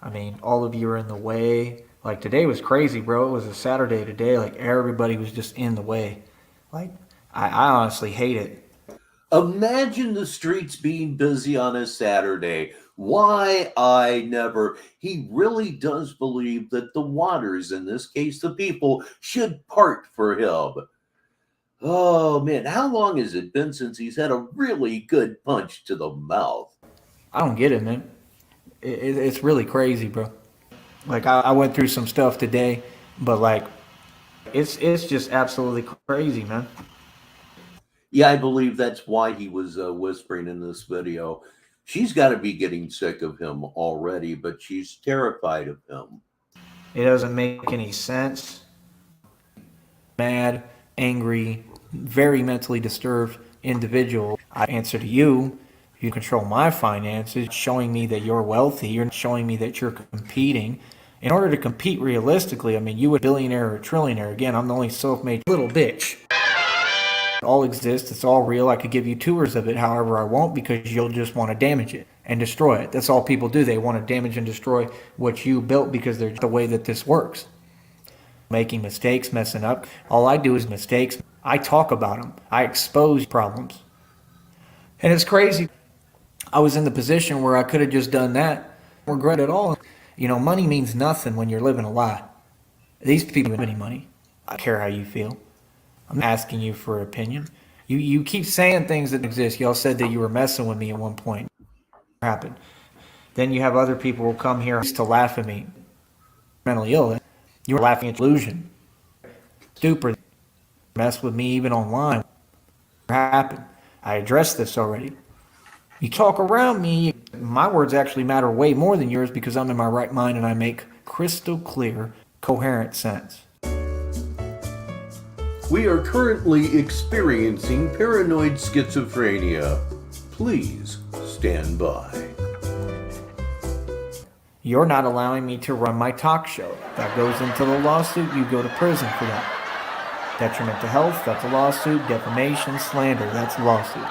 I mean, all of you are in the way. Like, today was crazy, bro. It was a Saturday today. Like, everybody was just in the way. Like, I honestly hate it. Imagine the streets being busy on a Saturday. Why, I never. He really does believe that the waters, in this case the people, should part for him. Oh, man, how long has it been since he's had a really good punch to the mouth? I don't get it, man. It's really crazy, bro. Like, I went through some stuff today, but, like, it's just absolutely crazy, man. Yeah, I believe that's why he was whispering in this video. She's got to be getting sick of him already, but she's terrified of him. It doesn't make any sense. Mad, angry, very mentally disturbed individual. I answer to you. You control my finances, showing me that you're wealthy. You're showing me that you're competing. In order to compete realistically, I mean, you a billionaire or a trillionaire. Again, I'm the only self-made little bitch. all exists. It's all real. I could give you tours of it. However, I won't, because you'll just want to damage it and destroy it. That's all people do. They want to damage and destroy what you built because they're the way that this works. Making mistakes, messing up. All I do is mistakes. I talk about them. I expose problems. And it's crazy. I was in the position where I could have just done that. Regret it all. You know, money means nothing when you're living a lie. These people don't have any money. I don't care how you feel. I'm asking you for an opinion. You keep saying things that exist. Y'all said that you were messing with me at one point. What happened? Then you have other people who come here to laugh at me. Mentally ill. You were laughing at illusion. Stupid. Mess with me even online. What happened? I addressed this already. You talk around me. My words actually matter way more than yours because I'm in my right mind and I make crystal clear, coherent sense. We are currently experiencing paranoid schizophrenia. Please stand by. You're not allowing me to run my talk show. That goes into the lawsuit. You go to prison for that. Detriment to health, that's a lawsuit. Defamation, slander, that's a lawsuit.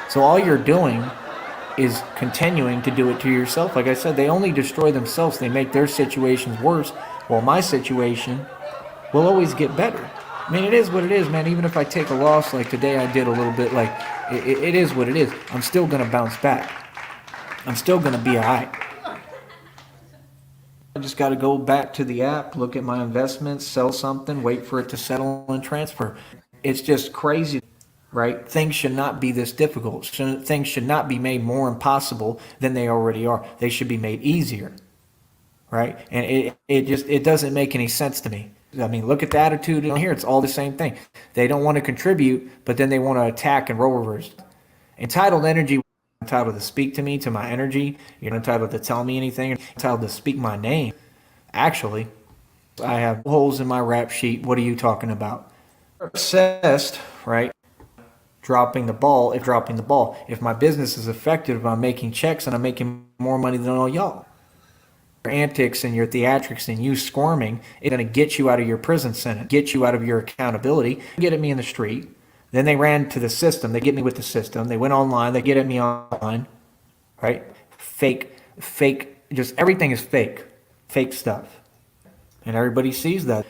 So all you're doing is continuing to do it to yourself. Like I said, they only destroy themselves. They make their situations worse, while my situation will always get better. I mean, it is what it is, man. Even if I take a loss like today I did a little bit, like, it is what it is. I'm still going to bounce back. I'm still going to be all right. I just got to go back to the app, look at my investments, sell something, wait for it to settle and transfer. It's just crazy, right? Things should not be this difficult. Things should not be made more impossible than they already are. They should be made easier, right? And it doesn't make any sense to me. I mean, look at the attitude in here. It's all the same thing. They don't want to contribute, but then they want to attack and role reverse. Entitled energy. You're entitled to speak to me, to my energy. You're not entitled to tell me anything. You're entitled to speak my name. Actually, I have holes in my rap sheet. What are you talking about? Obsessed, right? Dropping the ball. If my business is affected, if I'm making checks and I'm making more money than all y'all. Your antics and your theatrics and you squirming is going to get you out of your prison sentence, get you out of your accountability, get at me in the street. Then they ran to the system. They get me with the system. They went online. They get at me online, right? Fake, just everything is fake stuff. And everybody sees that.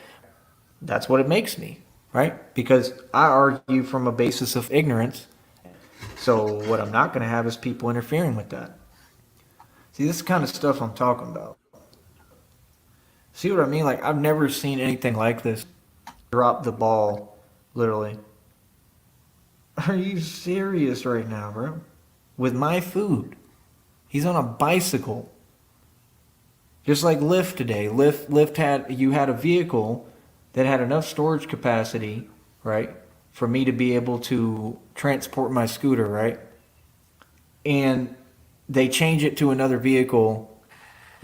That's what it makes me, right? Because I argue from a basis of ignorance. So what I'm not going to have is people interfering with that. See, this is the kind of stuff I'm talking about. See what I mean? Like, I've never seen anything like this. Drop the ball, literally. Are you serious right now, bro? With my food. He's on a bicycle. Just like Lyft today. Lyft had a vehicle that had enough storage capacity, right, for me to be able to transport my scooter, right? And they change it to another vehicle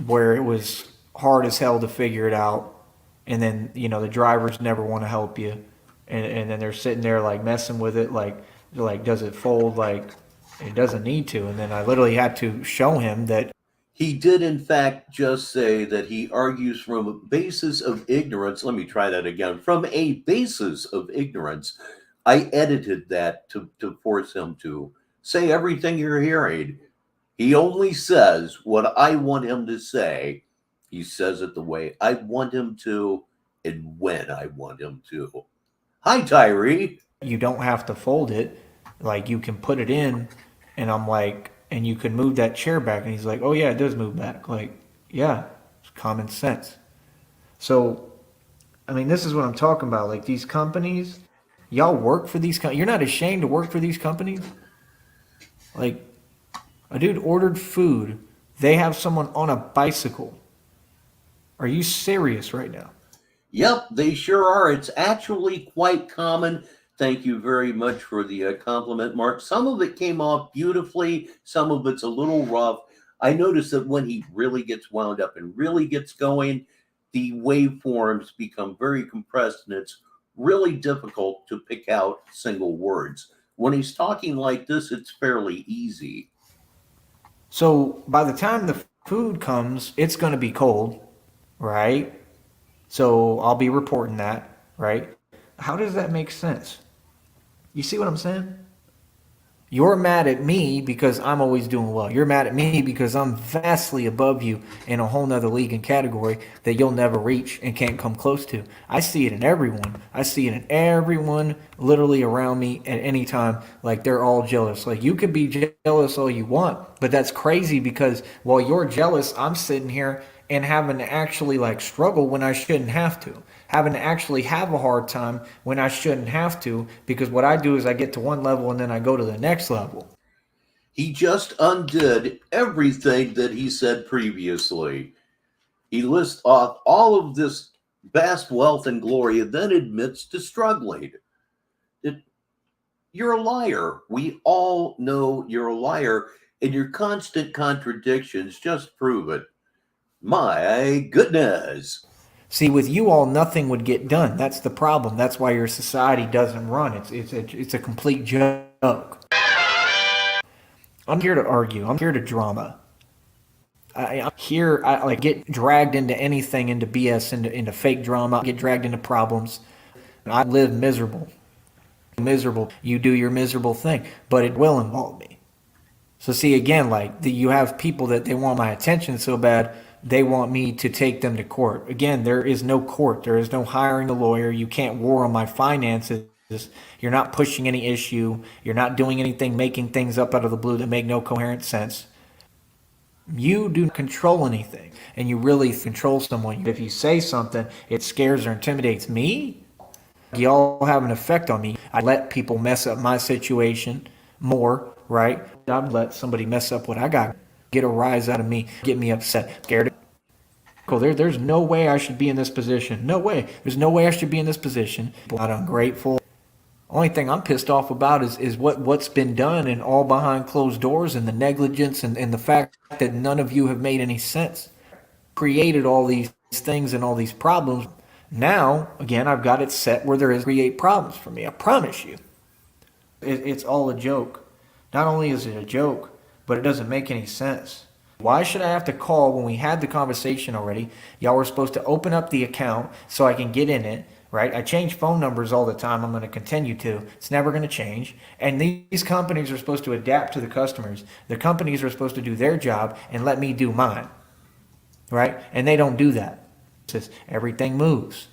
where it was hard as hell to figure it out. And then, you know, the drivers never want to help you. And then they're sitting there like messing with it, like does it fold? Like it doesn't need to. And then I literally had to show him that. He did, in fact, just say that he argues from a basis of ignorance. Let me try that again. From a basis of ignorance. I edited that to force him to say everything you're hearing. He only says what I want him to say. He says it the way I want him to and when I want him to. Hi, Tyree. You don't have to fold it. Like, you can put it in, and I'm like, and you can move that chair back. And he's like, oh, yeah, it does move back. Like, yeah, it's common sense. So, I mean, this is what I'm talking about. Like, these companies, y'all work for these companies. You're not ashamed to work for these companies? Like, a dude ordered food. They have someone on a bicycle. Are you serious right now? Yep, they sure are. It's actually quite common. Thank you very much for the compliment, Mark. Some of it came off beautifully. Some of it's a little rough. I noticed that when he really gets wound up and really gets going, the waveforms become very compressed and it's really difficult to pick out single words. When he's talking like this, it's fairly easy. So by the time the food comes, it's going to be cold, right? So I'll be reporting that, right? How does that make sense? You see what I'm saying? You're mad at me because I'm always doing well. You're mad at me because I'm vastly above you in a whole nother league and category that you'll never reach and can't come close to. I see it in everyone. I see it in everyone literally around me at any time. Like they're all jealous. Like you could be jealous all you want, but that's crazy because while you're jealous, I'm sitting here and having to actually like struggle when I shouldn't have to, having to actually have a hard time when I shouldn't have to, because what I do is I get to one level and then I go to the next level. He just undid everything that he said previously. He lists off all of this vast wealth and glory and then admits to struggling. You're a liar. We all know you're a liar, and your constant contradictions just prove it. My goodness. See, with you all, nothing would get done. That's the problem. That's why your society doesn't run. It's a complete joke. I'm here to argue. I'm here to drama. I'm here. I like get dragged into anything, into BS, into fake drama. I get dragged into problems. I live miserable. Miserable. You do your miserable thing, but it will involve me. So see, again, you have people that they want my attention so bad, they want me to take them to court. Again, there is no court. There is no hiring a lawyer. You can't war on my finances. You're not pushing any issue. You're not doing anything, making things up out of the blue that make no coherent sense. You do not control anything, and you really control someone. If you say something, it scares or intimidates me. Y'all have an effect on me. I let people mess up my situation more, right? I'd let somebody mess up what I got, get a rise out of me, get me upset, scared. There's no way I should be in this position. No way. There's no way I should be in this position. Not ungrateful. Only thing I'm pissed off about is what's been done and all behind closed doors and the negligence and the fact that none of you have made any sense. Created all these things and all these problems. Now, again, I've got it set where there is create problems for me. I promise you. It's all a joke. Not only is it a joke, but it doesn't make any sense. Why should I have to call when we had the conversation already? Y'all were supposed to open up the account so I can get in it, right? I change phone numbers all the time. I'm going to continue to. It's never going to change. And these companies are supposed to adapt to the customers. The companies are supposed to do their job and let me do mine, right? And they don't do that. Says everything moves.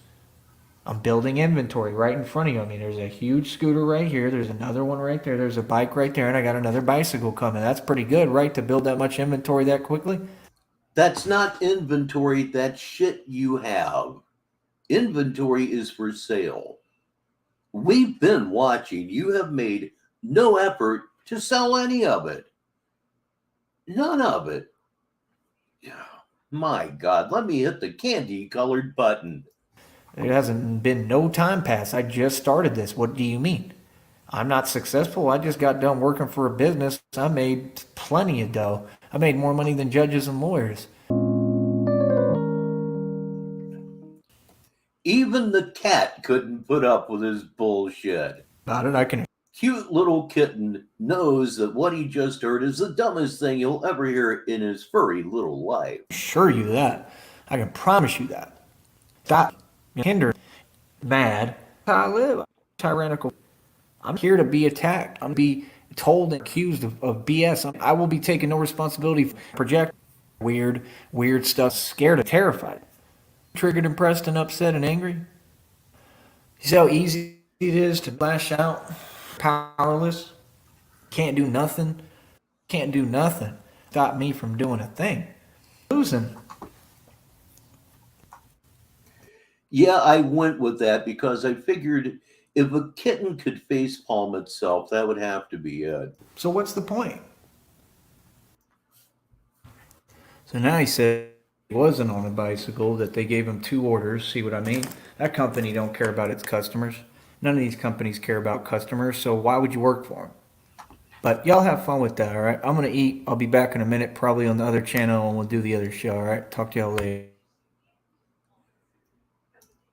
I'm building inventory right in front of you. I mean, there's a huge scooter right here. There's another one right there. There's a bike right there. And I got another bicycle coming. That's pretty good, right? To build that much inventory that quickly? That's not inventory. That's shit you have. Inventory is for sale. We've been watching. You have made no effort to sell any of it. None of it. My God, let me hit the candy-colored button. It hasn't been no time pass. I just started this. What do you mean? I'm not successful. I just got done working for a business. I made plenty of dough. I made more money than judges and lawyers. Even the cat couldn't put up with his bullshit. About it, I can. Cute little kitten knows that what he just heard is the dumbest thing he'll ever hear in his furry little life. Assure you that. I can promise you that. Stop. Hinder. Mad. I live. Tyrannical. I'm here to be attacked. I'm to be told and accused of BS. I will be taking no responsibility for project weird stuff. Scared and terrified. Triggered, impressed, and upset and angry. You see how easy it is to lash out? Powerless. Can't do nothing. Can't do nothing. Stop me from doing a thing. Losing. Yeah, I went with that because I figured if a kitten could facepalm itself, that would have to be it. So what's the point? So now he said he wasn't on a bicycle, that they gave him 2 orders. See what I mean? That company don't care about its customers. None of these companies care about customers, so why would you work for them? But y'all have fun with that, all right? I'm going to eat. I'll be back in a minute, probably on the other channel, and we'll do the other show, all right? Talk to y'all later.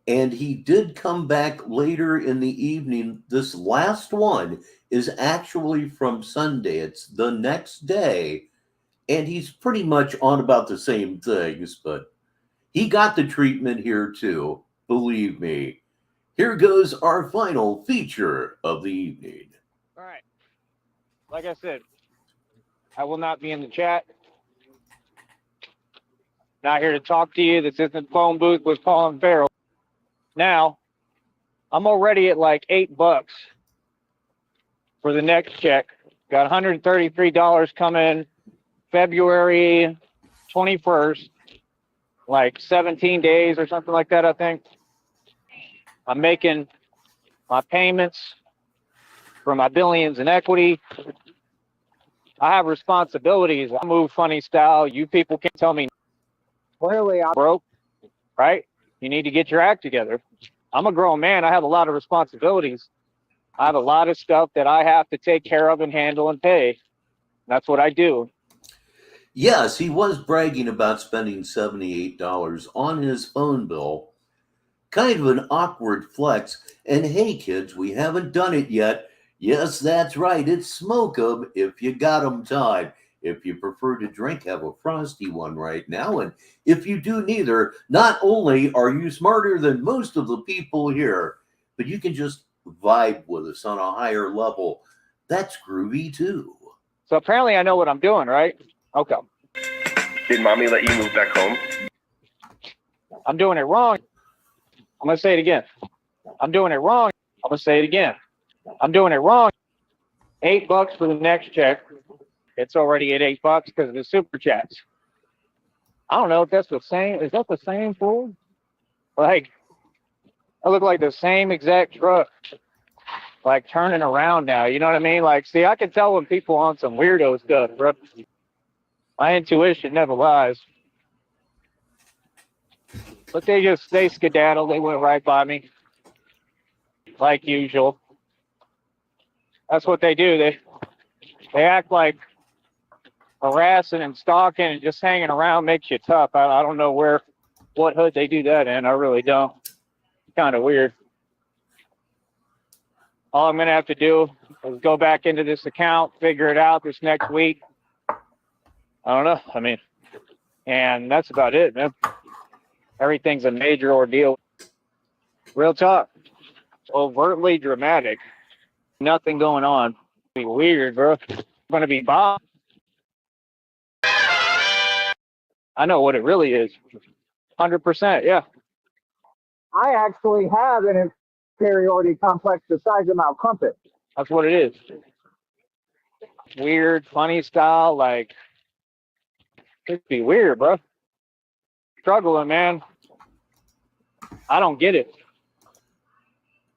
And he did come back later in the evening. This last one is actually from Sunday. It's the next day. And he's pretty much on about the same things, but he got the treatment here too. Believe me. Here goes our final feature of the evening. All right. Like I said, I will not be in the chat. Not here to talk to you. This isn't phone booth with Paul and Farrell. Now, I'm already at like $8 for the next check. Got $133 coming February 21st, like 17 days or something like that, I think. I'm making my payments for my billions in equity. I have responsibilities. I move funny style. You people can't tell me clearly I'm broke, right? You need to get your act together. I'm a grown man. I have a lot of responsibilities. I have a lot of stuff that I have to take care of and handle and pay. That's what I do. Yes, he was bragging about spending $78 on his phone bill. Kind of an awkward flex. And hey, kids, we haven't done it yet. Yes, that's right. It's smoke 'em if you got 'em time. If you prefer to drink, have a frosty one right now. And if you do neither, not only are you smarter than most of the people here, but you can just vibe with us on a higher level. That's groovy too. So apparently I know what I'm doing, right? Okay. Did mommy let you move back home? I'm doing it wrong. I'm going to say it again. I'm doing it wrong. I'm going to say it again. I'm doing it wrong. $8 for the next check. It's already at $8 because of the super chats. I don't know if that's the same. Is that the same fool? Like, I look like the same exact truck. Like turning around now. You know what I mean? Like, see, I can tell when people on some weirdo stuff, bro. My intuition never lies. But they skedaddled. They went right by me. Like usual. That's what they do. They act like harassing and stalking and just hanging around makes you tough. I don't know what hood they do that in. I really don't. Kind of weird. All I'm going to have to do is go back into this account, figure it out this next week. I don't know. I mean, and that's about it, man. Everything's a major ordeal. Real talk. Overtly dramatic. Nothing going on. Be weird, bro. I'm going to be bombed. I know what it really is. 100%, yeah. I actually have an inferiority complex the size of Mount Crumpet. That's what it is. Weird, funny style, like, could be weird, bro. Struggling, man. I don't get it.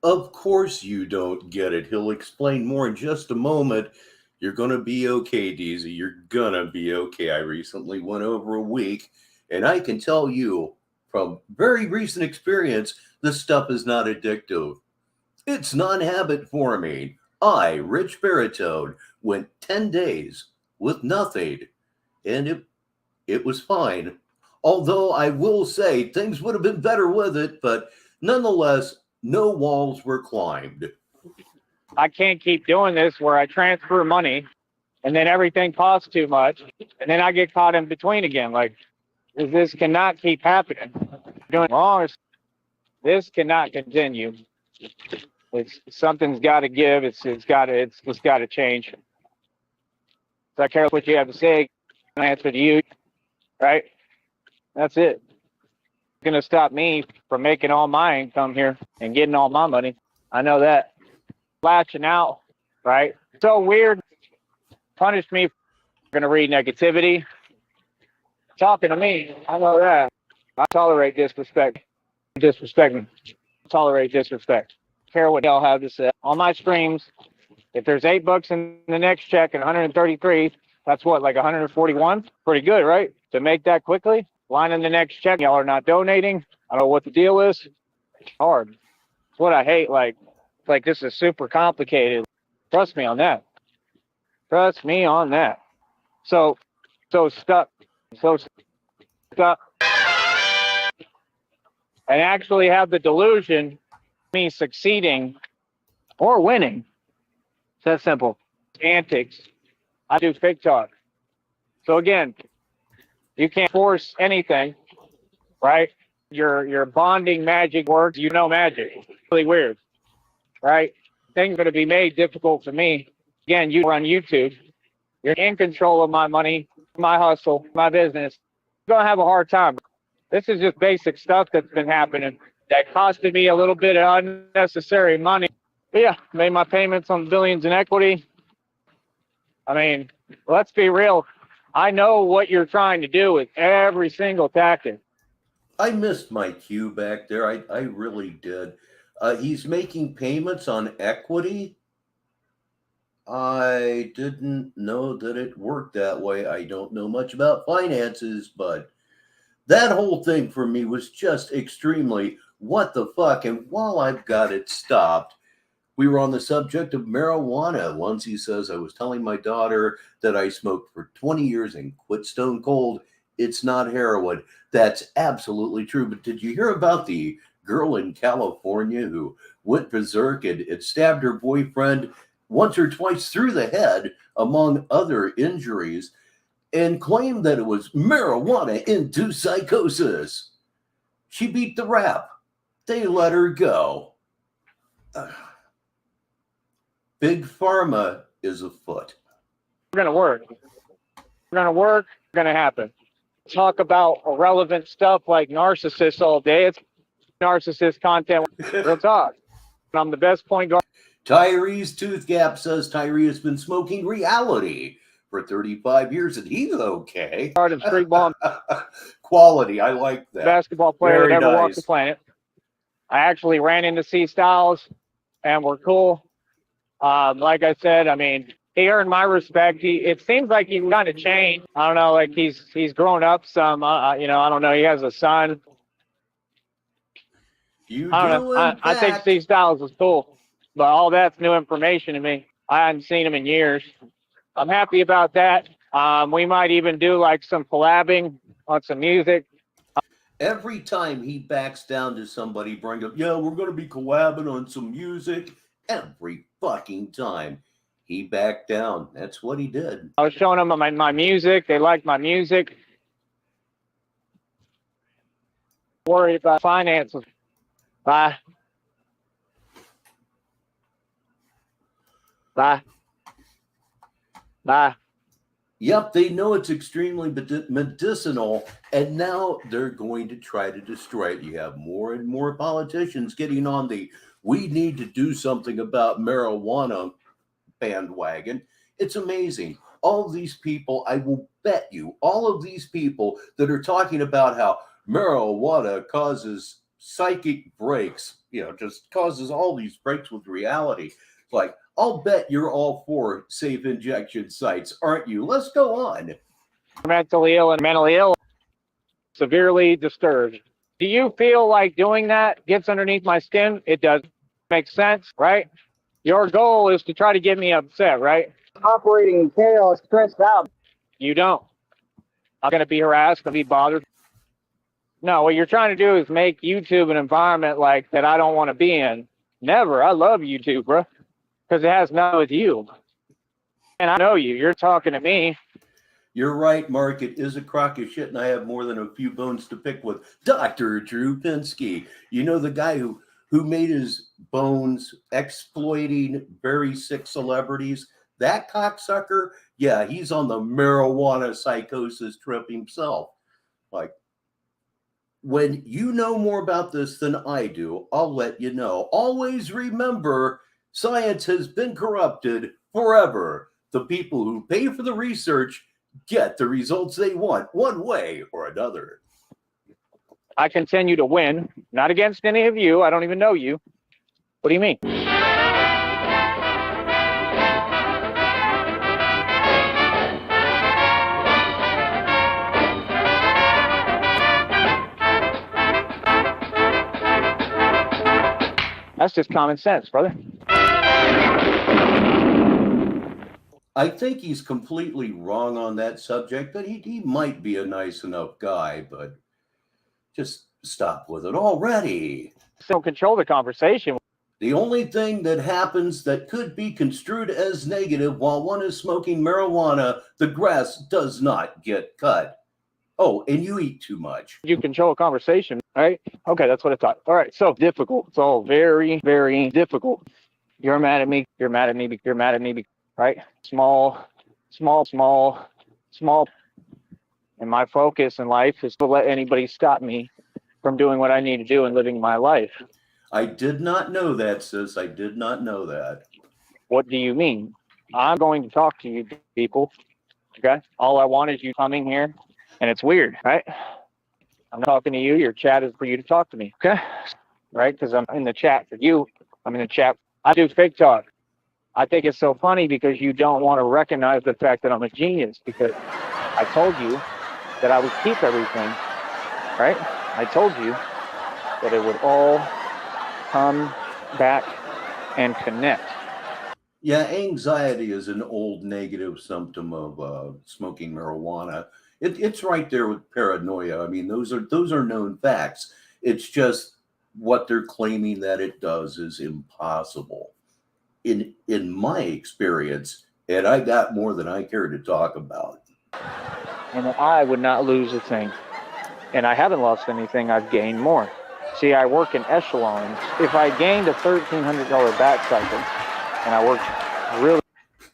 Of course you don't get it. He'll explain more in just a moment. You're going to be okay, DZ. You're going to be okay. I recently went over a week, and I can tell you from very recent experience, this stuff is not addictive. It's non-habit forming. I, Rich Baritone, went 10 days with nothing, and it was fine. Although I will say things would have been better with it, but nonetheless, no walls were climbed. I can't keep doing this where I transfer money and then everything costs too much and then I get caught in between again. Like, this cannot keep happening. Doing wrong. This cannot continue. Something's got to give. It's got to change. So I care what you have to say. I answer to you, right? That's it. It's gonna stop me from making all my income here and getting all my money. I know that. Lashing out, right? So weird. Punish me. Gonna read negativity. Talking to me. I know that. I tolerate disrespect. Disrespect me. Tolerate disrespect. Care what y'all have to say. On my streams, if there's $8 in the next check and 133, that's what, like 141? Pretty good, right? To make that quickly. Line in the next check. Y'all are not donating. I don't know what the deal is. It's hard. It's what I hate. Like this is super complicated. Trust me on that. Trust me on that. So stuck. So stuck. And actually have the delusion of me succeeding or winning. It's that simple. Antics. I do fake talk. So again, you can't force anything, right? your bonding magic works. You know magic. It's really weird, right? Things are going to be made difficult for me. Again, you run YouTube. You're in control of my money, my hustle, my business. You're going to have a hard time. This is just basic stuff that's been happening that costed me a little bit of unnecessary money. But yeah, made my payments on billions in equity. I mean, let's be real. I know what you're trying to do with every single tactic. I missed my cue back there. I really did. He's making payments on equity. I didn't know that it worked that way. I don't know much about finances, but that whole thing for me was just extremely what the fuck. And while I've got it stopped, we were on the subject of marijuana. Once he says, I was telling my daughter that I smoked for 20 years and quit stone cold. It's not heroin. That's absolutely true. But did you hear about the girl in California who went berserk and stabbed her boyfriend once or twice through the head, among other injuries, and claimed that it was marijuana-induced psychosis? She beat the rap. They let her go. Big Pharma is afoot. We're going to work. We're going to work. It's going to happen. Talk about irrelevant stuff like narcissists all day. It's narcissist content. Real talk. I'm the best point guard. Tyree's Tooth Gap says Tyree has been smoking reality for 35 years and he's okay. Part of street ball. Quality. I like that. Basketball player Very that ever nice. walked the planet. I actually ran into C Styles and we're cool. Like I said, I mean, he earned my respect. It seems like he's kind of changed. I don't know, like he's grown up some. You know, I don't know. He has a son. I don't know. I think Steve Styles is cool, but all that's new information to me. I hadn't seen him in years. I'm happy about that. We might even do like some collabing on some music. Every time he backs down to somebody, bring up, yeah, we're going to be collabing on some music. Every fucking time he backed down. That's what he did. I was showing them my music. They liked my music. Worried about finances. Bye. Bye. Bye. Yep, they know it's extremely medicinal, and now they're going to try to destroy it. You have more and more politicians getting on the we need to do something about marijuana bandwagon. It's amazing. All of these people, I will bet you, all of these people that are talking about how marijuana causes psychic breaks, you know, just causes all these breaks with reality. Like, I'll bet you're all for safe injection sites, aren't you? Let's go on. Mentally ill and mentally ill, severely disturbed. Do you feel like doing that gets underneath my skin? It does make sense, right? Your goal is to try to get me upset, right? Operating in chaos, stressed out. You don't. I'm going to be harassed, going to be bothered. No, what you're trying to do is make YouTube an environment like that I don't want to be in. Never. I love YouTube, bro, because it has nothing with you. And I know you. You're talking to me. You're right, Mark. It is a crock of shit, and I have more than a few bones to pick with. Dr. Drew Pinsky. You know, the guy who made his bones exploiting very sick celebrities? That cocksucker? Yeah, he's on the marijuana psychosis trip himself. Like, when you know more about this than I do, I'll let you know. Always remember, science has been corrupted forever. The people who pay for the research get the results they want, one way or another. I continue to win, not against any of you. I don't even know you. What do you mean? That's just common sense, brother. I think he's completely wrong on that subject, but he might be a nice enough guy, but just stop with it already. Don't control the conversation. The only thing that happens that could be construed as negative while one is smoking marijuana, the grass does not get cut. Oh, and you eat too much. You control a conversation, right? Okay, that's what I thought. All right, so difficult. It's all very, very difficult. You're mad at me. You're mad at me. You're mad at me, right? Small, small, small, small. And my focus in life is to let anybody stop me from doing what I need to do and living my life. I did not know that, sis. I did not know that. What do you mean? I'm going to talk to you people. Okay? All I want is you coming here. And it's weird, right? I'm talking to you. Your chat is for you to talk to me. Okay? Right? Because I'm in the chat for you. I'm in the chat. I do fake talk. I think it's so funny because you don't want to recognize the fact that I'm a genius, because I told you that I would keep everything, right? I told you that it would all come back and connect. Yeah, anxiety is an old negative symptom of smoking marijuana. It's right there with paranoia. I mean, those are known facts. It's just what they're claiming that it does is impossible. In my experience, and I got more than I care to talk about. And I would not lose a thing. And I haven't lost anything. I've gained more. See, I work in echelons. If I gained a $1,300 back cycle and I worked really...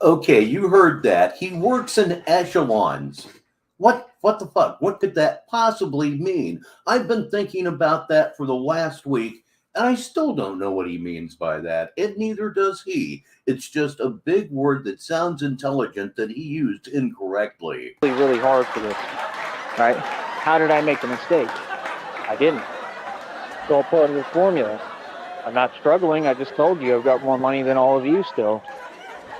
Okay, you heard that. He works in echelons. What the fuck? What could that possibly mean? I've been thinking about that for the last week, and I still don't know what he means by that. And neither does he. It's just a big word that sounds intelligent that he used incorrectly. Really hard for this, right? How did I make a mistake? I didn't. It's all part of the formula. I'm not struggling. I just told you I've got more money than all of you still.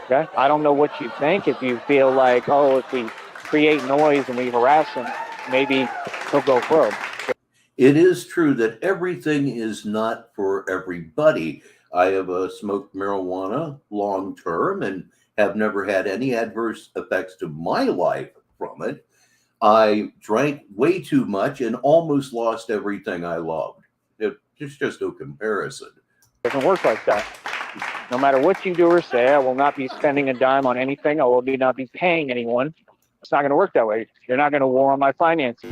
Okay? I don't know what you think. If you feel like, oh, if we create noise and we harass him, maybe he'll go pro. It is true that everything is not for everybody. I have smoked marijuana long term and have never had any adverse effects to my life from it. I drank way too much and almost lost everything I loved. There's just no comparison. It doesn't work like that. No matter what you do or say, I will not be spending a dime on anything. I will not be paying anyone. It's not going to work that way. You're not going to war on my finances.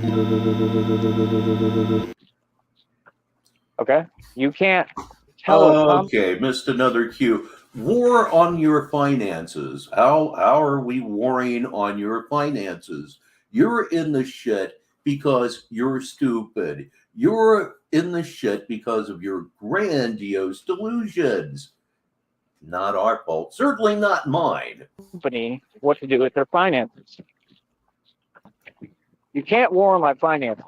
Okay? You can't tell Okay, missed another cue. War on your finances. How are we warring on your finances? You're in the shit because you're stupid. You're in the shit because of your grandiose delusions. Not our fault. Certainly not mine. Company what to do with their finances. You can't war on my finances.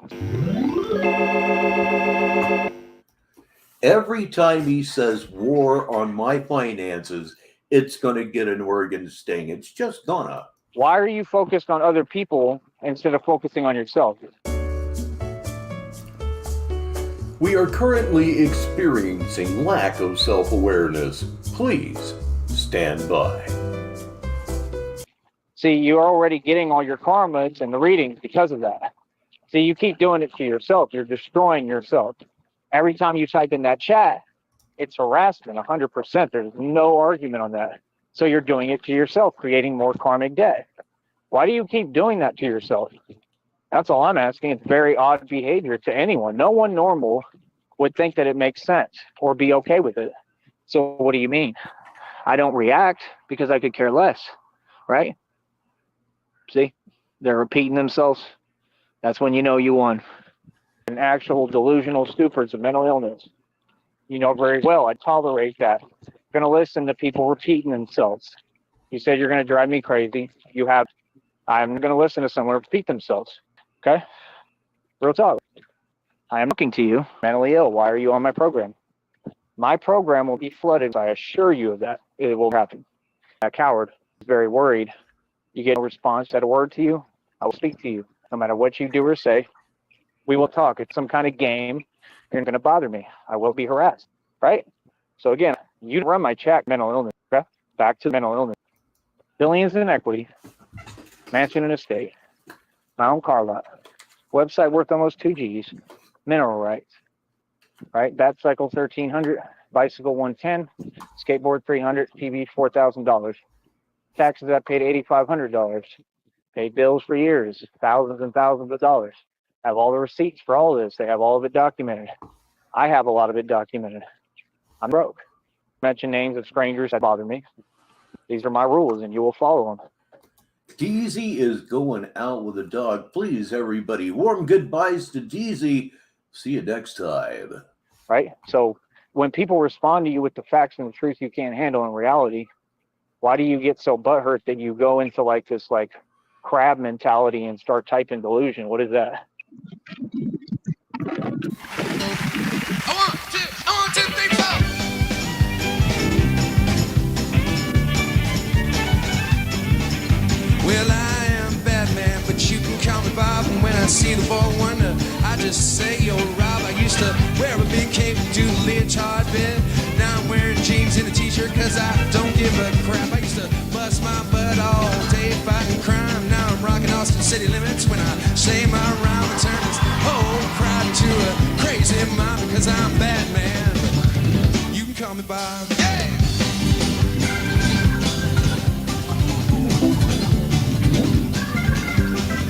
Every time he says war on my finances, it's going to get an organ sting. It's just gonna. Why are you focused on other people instead of focusing on yourself? We are currently experiencing lack of self-awareness. Please stand by. See, you're already getting all your karmas and the readings because of that. See, you keep doing it to yourself. You're destroying yourself. Every time you type in that chat, it's harassment, 100%. There's no argument on that. So you're doing it to yourself, creating more karmic debt. Why do you keep doing that to yourself? That's all I'm asking. It's very odd behavior to anyone. No one normal would think that it makes sense or be okay with it. So what do you mean? I don't react because I could care less, right? See, they're repeating themselves. That's when you know you won. An actual delusional stupor is a mental illness. You know very well, I tolerate that. I'm going to listen to people repeating themselves. You said you're going to drive me crazy. You have. I'm going to listen to someone repeat themselves. Okay? Real talk. I am looking to you, mentally ill. Why are you on my program? My program will be flooded. I assure you of that. It will happen. That coward is very worried. You get a response, said a word to you, I will speak to you. No matter what you do or say, we will talk. It's some kind of game. You're going to bother me. I will be harassed, right? So again, you run my chat, mental illness. Okay? Back to mental illness. Billions in equity, mansion and estate, my own car lot, website worth almost 2 G's, mineral rights, right? Bat cycle 1,300, bicycle 110, skateboard 300, TV $4,000. Taxes I paid $8,500. Paid bills for years, thousands and thousands of dollars. Have all the receipts for all this. They have all of it documented. I have a lot of it documented. I'm broke. Mention names of strangers that bother me. These are my rules, and you will follow them. Deezy is going out with a dog. Please, everybody, warm goodbyes to Deezy. See you next time. Right? So when people respond to you with the facts and the truth you can't handle in reality, why do you get so butthurt that you go into like this like crab mentality and start typing delusion? What is that? I want 2, 3, 4. Well, I am Batman, but you can call me Bob. And when I see the boy wonder, I just say, yo, Rob. I used to wear a big cape and do the leotard bit. Now I'm wearing jeans and a t-shirt cause I don't give a crap. I used to bust my butt all day fighting crime. Now I'm rocking Austin city limits. When I say my rhyme, I turn this whole crowd into a crazy mob because I'm Batman. You can call me Bob. Yeah!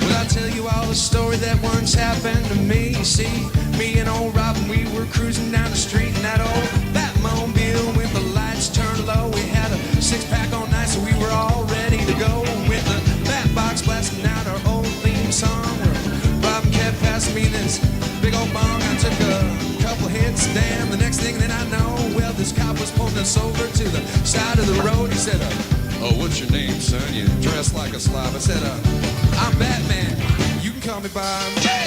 Well, I'll tell you all the story that once happened to me. You see, me and old Robin, we were cruising down the street in that old Batmobile with the lights turned low. We had a 6-pack all night, so we were all ready to go. With the bat box blasting out our old theme song. Robin kept passing me this big old bong. I took a couple hits, damn, the next thing that I know, well, this cop was pulling us over to the side of the road. He said, oh, what's your name, son? You dress like a slob. I said, I'm Batman. You can call me Bob. Yeah!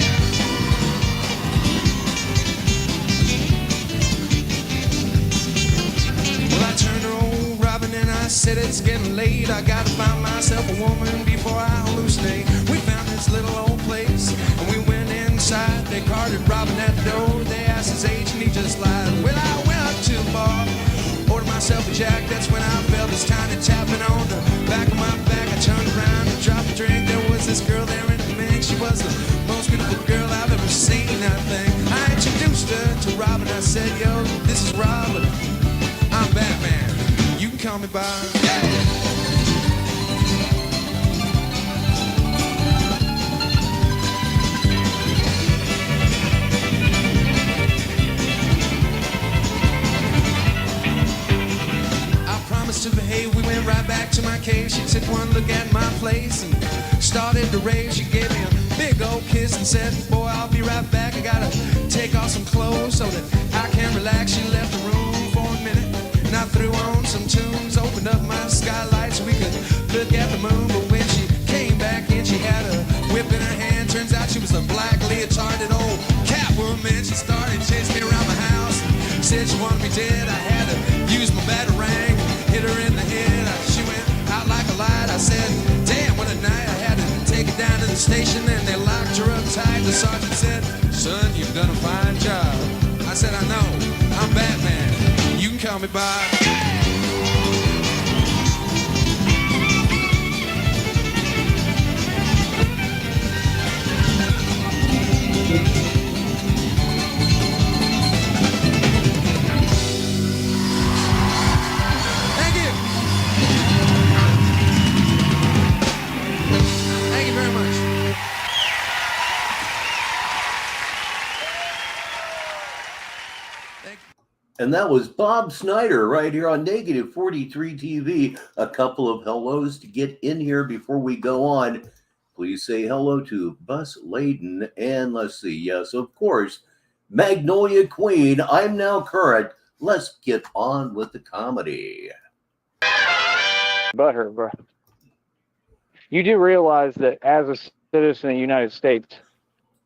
Well, I turned to old Robin and I said, it's getting late. I gotta find myself a woman before I hallucinate. We found this little old place and we went inside. They carted Robin at the door. They asked his age and he just lied. Well, I went up to the bar, ordered myself a jack. That's when I felt this tiny tapping on the back of my back. I turned around and dropped a drink. There was this girl there in the mix. She was the most beautiful girl I've ever seen, I think. I introduced her to Robin. I said, yo, this is Robin. I'm Batman. You can call me Bob. Yeah! To behave, we went right back to my cave. She took one look at my place and started to rave. She gave me a big old kiss and said, boy, I'll be right back. I gotta take off some clothes so that I can relax. She left the room for a minute and I threw on some tunes, opened up my skylight so we could look at the moon. But when she came back in, she had a whip in her hand. Turns out she was a black leotarded old Catwoman. She started chasing me around the house, said she wanted me dead. I had to use my batarang, hit her in the head. She went out like a light. I said, damn, what a night. I had to take her down to the station and they locked her up tight. The sergeant said, son, you've done a fine job. I said, I know, I'm Batman. You can call me Bob. And that was Bob Snyder right here on Negative 43 TV. A couple of hellos to get in here before we go on. Please say hello to Bus Layden. And let's see, yes, of course, Magnolia Queen. I'm now current. Let's get on with the comedy. Butthurt, bro. You do realize that as a citizen of the United States,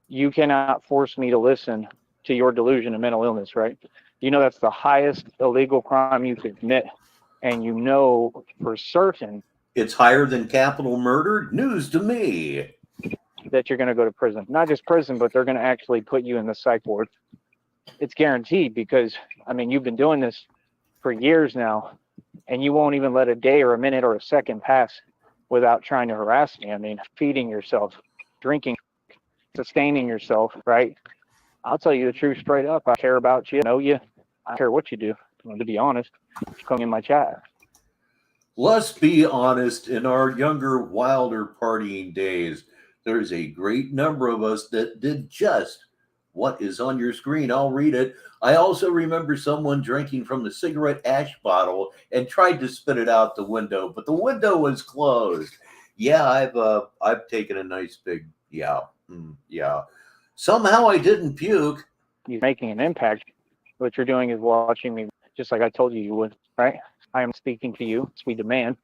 you cannot force me to listen to your delusion of mental illness, right? You know that's the highest illegal crime you could commit, and you know for certain it's higher than capital murder. News to me. That you're going to go to prison. Not just prison, but they're going to actually put you in the psych ward. It's guaranteed because, I mean, you've been doing this for years now, and you won't even let a day or a minute or a second pass without trying to harass me. I mean, feeding yourself, drinking, sustaining yourself, right? I'll tell you the truth straight up. I care about you. I know you. I don't care what you do. To be honest, come in my chat. Let's be honest, in our younger, wilder partying days, there's a great number of us that did just what is on your screen. I'll read it. I also remember someone drinking from the cigarette ash bottle and tried to spit it out the window, but the window was closed. Yeah, I've taken a nice big yeah. Somehow I didn't puke. You're making an impact. What you're doing is watching me, just like I told you would, right? I am speaking to you. We demand.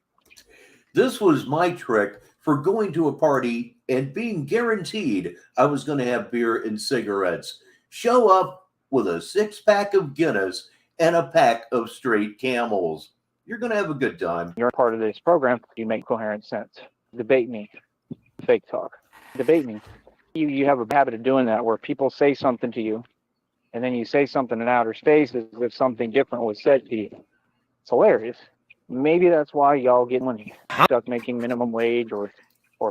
This was my trick for going to a party and being guaranteed I was going to have beer and cigarettes. Show up with a 6-pack of Guinness and a pack of straight Camels. You're going to have a good time. You're part of this program. You make coherent sense. Debate me. Fake talk. Debate me. You have a habit of doing that where people say something to you and then you say something in outer space as if something different was said to you. It's hilarious. Maybe that's why y'all get money. Stuck making minimum wage or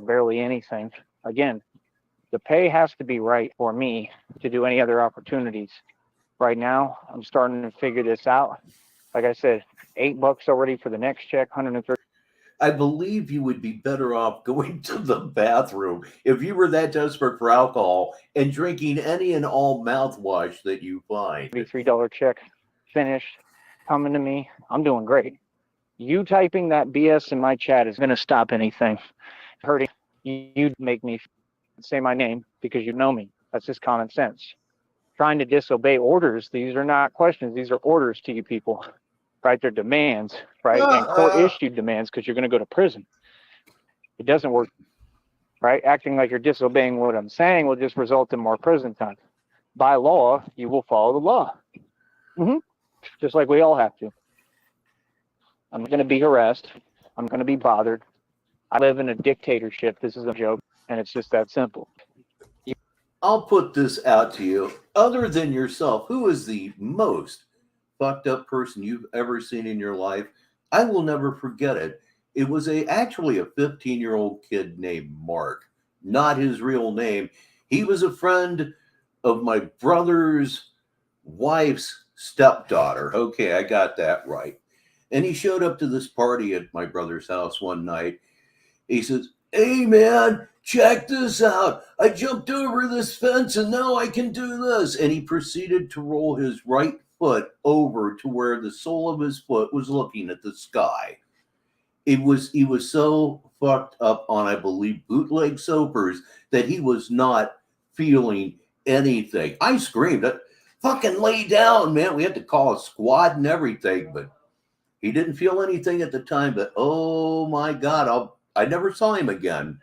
barely anything. Again, the pay has to be right for me to do any other opportunities. Right now, I'm starting to figure this out. Like I said, $8 already for the next check, 130. I believe you would be better off going to the bathroom if you were that desperate for alcohol and drinking any and all mouthwash that you find. $3 check, finished, coming to me. I'm doing great. You typing that BS in my chat is going to stop anything. Hurting. You make me say my name because you know me. That's just common sense. Trying to disobey orders. These are not questions. These are orders to you people. Right? They're demands, right? And court-issued demands because you're going to go to prison. It doesn't work, right? Acting like you're disobeying what I'm saying will just result in more prison time. By law, you will follow the law. Just like we all have to. I'm going to be harassed. I'm going to be bothered. I live in a dictatorship. This is a joke, and it's just that simple. I'll put this out to you. Other than yourself, who is the most fucked up person you've ever seen in your life? I will never forget it. It was actually a 15-year-old kid named Mark, not his real name. He was a friend of my brother's wife's stepdaughter. Okay, I got that right. And he showed up to this party at my brother's house one night. He says, "Hey man, check this out. I jumped over this fence and now I can do this." And he proceeded to roll his right foot over to where the sole of his foot was looking at the sky. He was so fucked up on, I believe, bootleg soapers that he was not feeling anything. I screamed, "Fucking lay down, man." We had to call a squad and everything, but he didn't feel anything at the time. But oh my God, I never saw him again.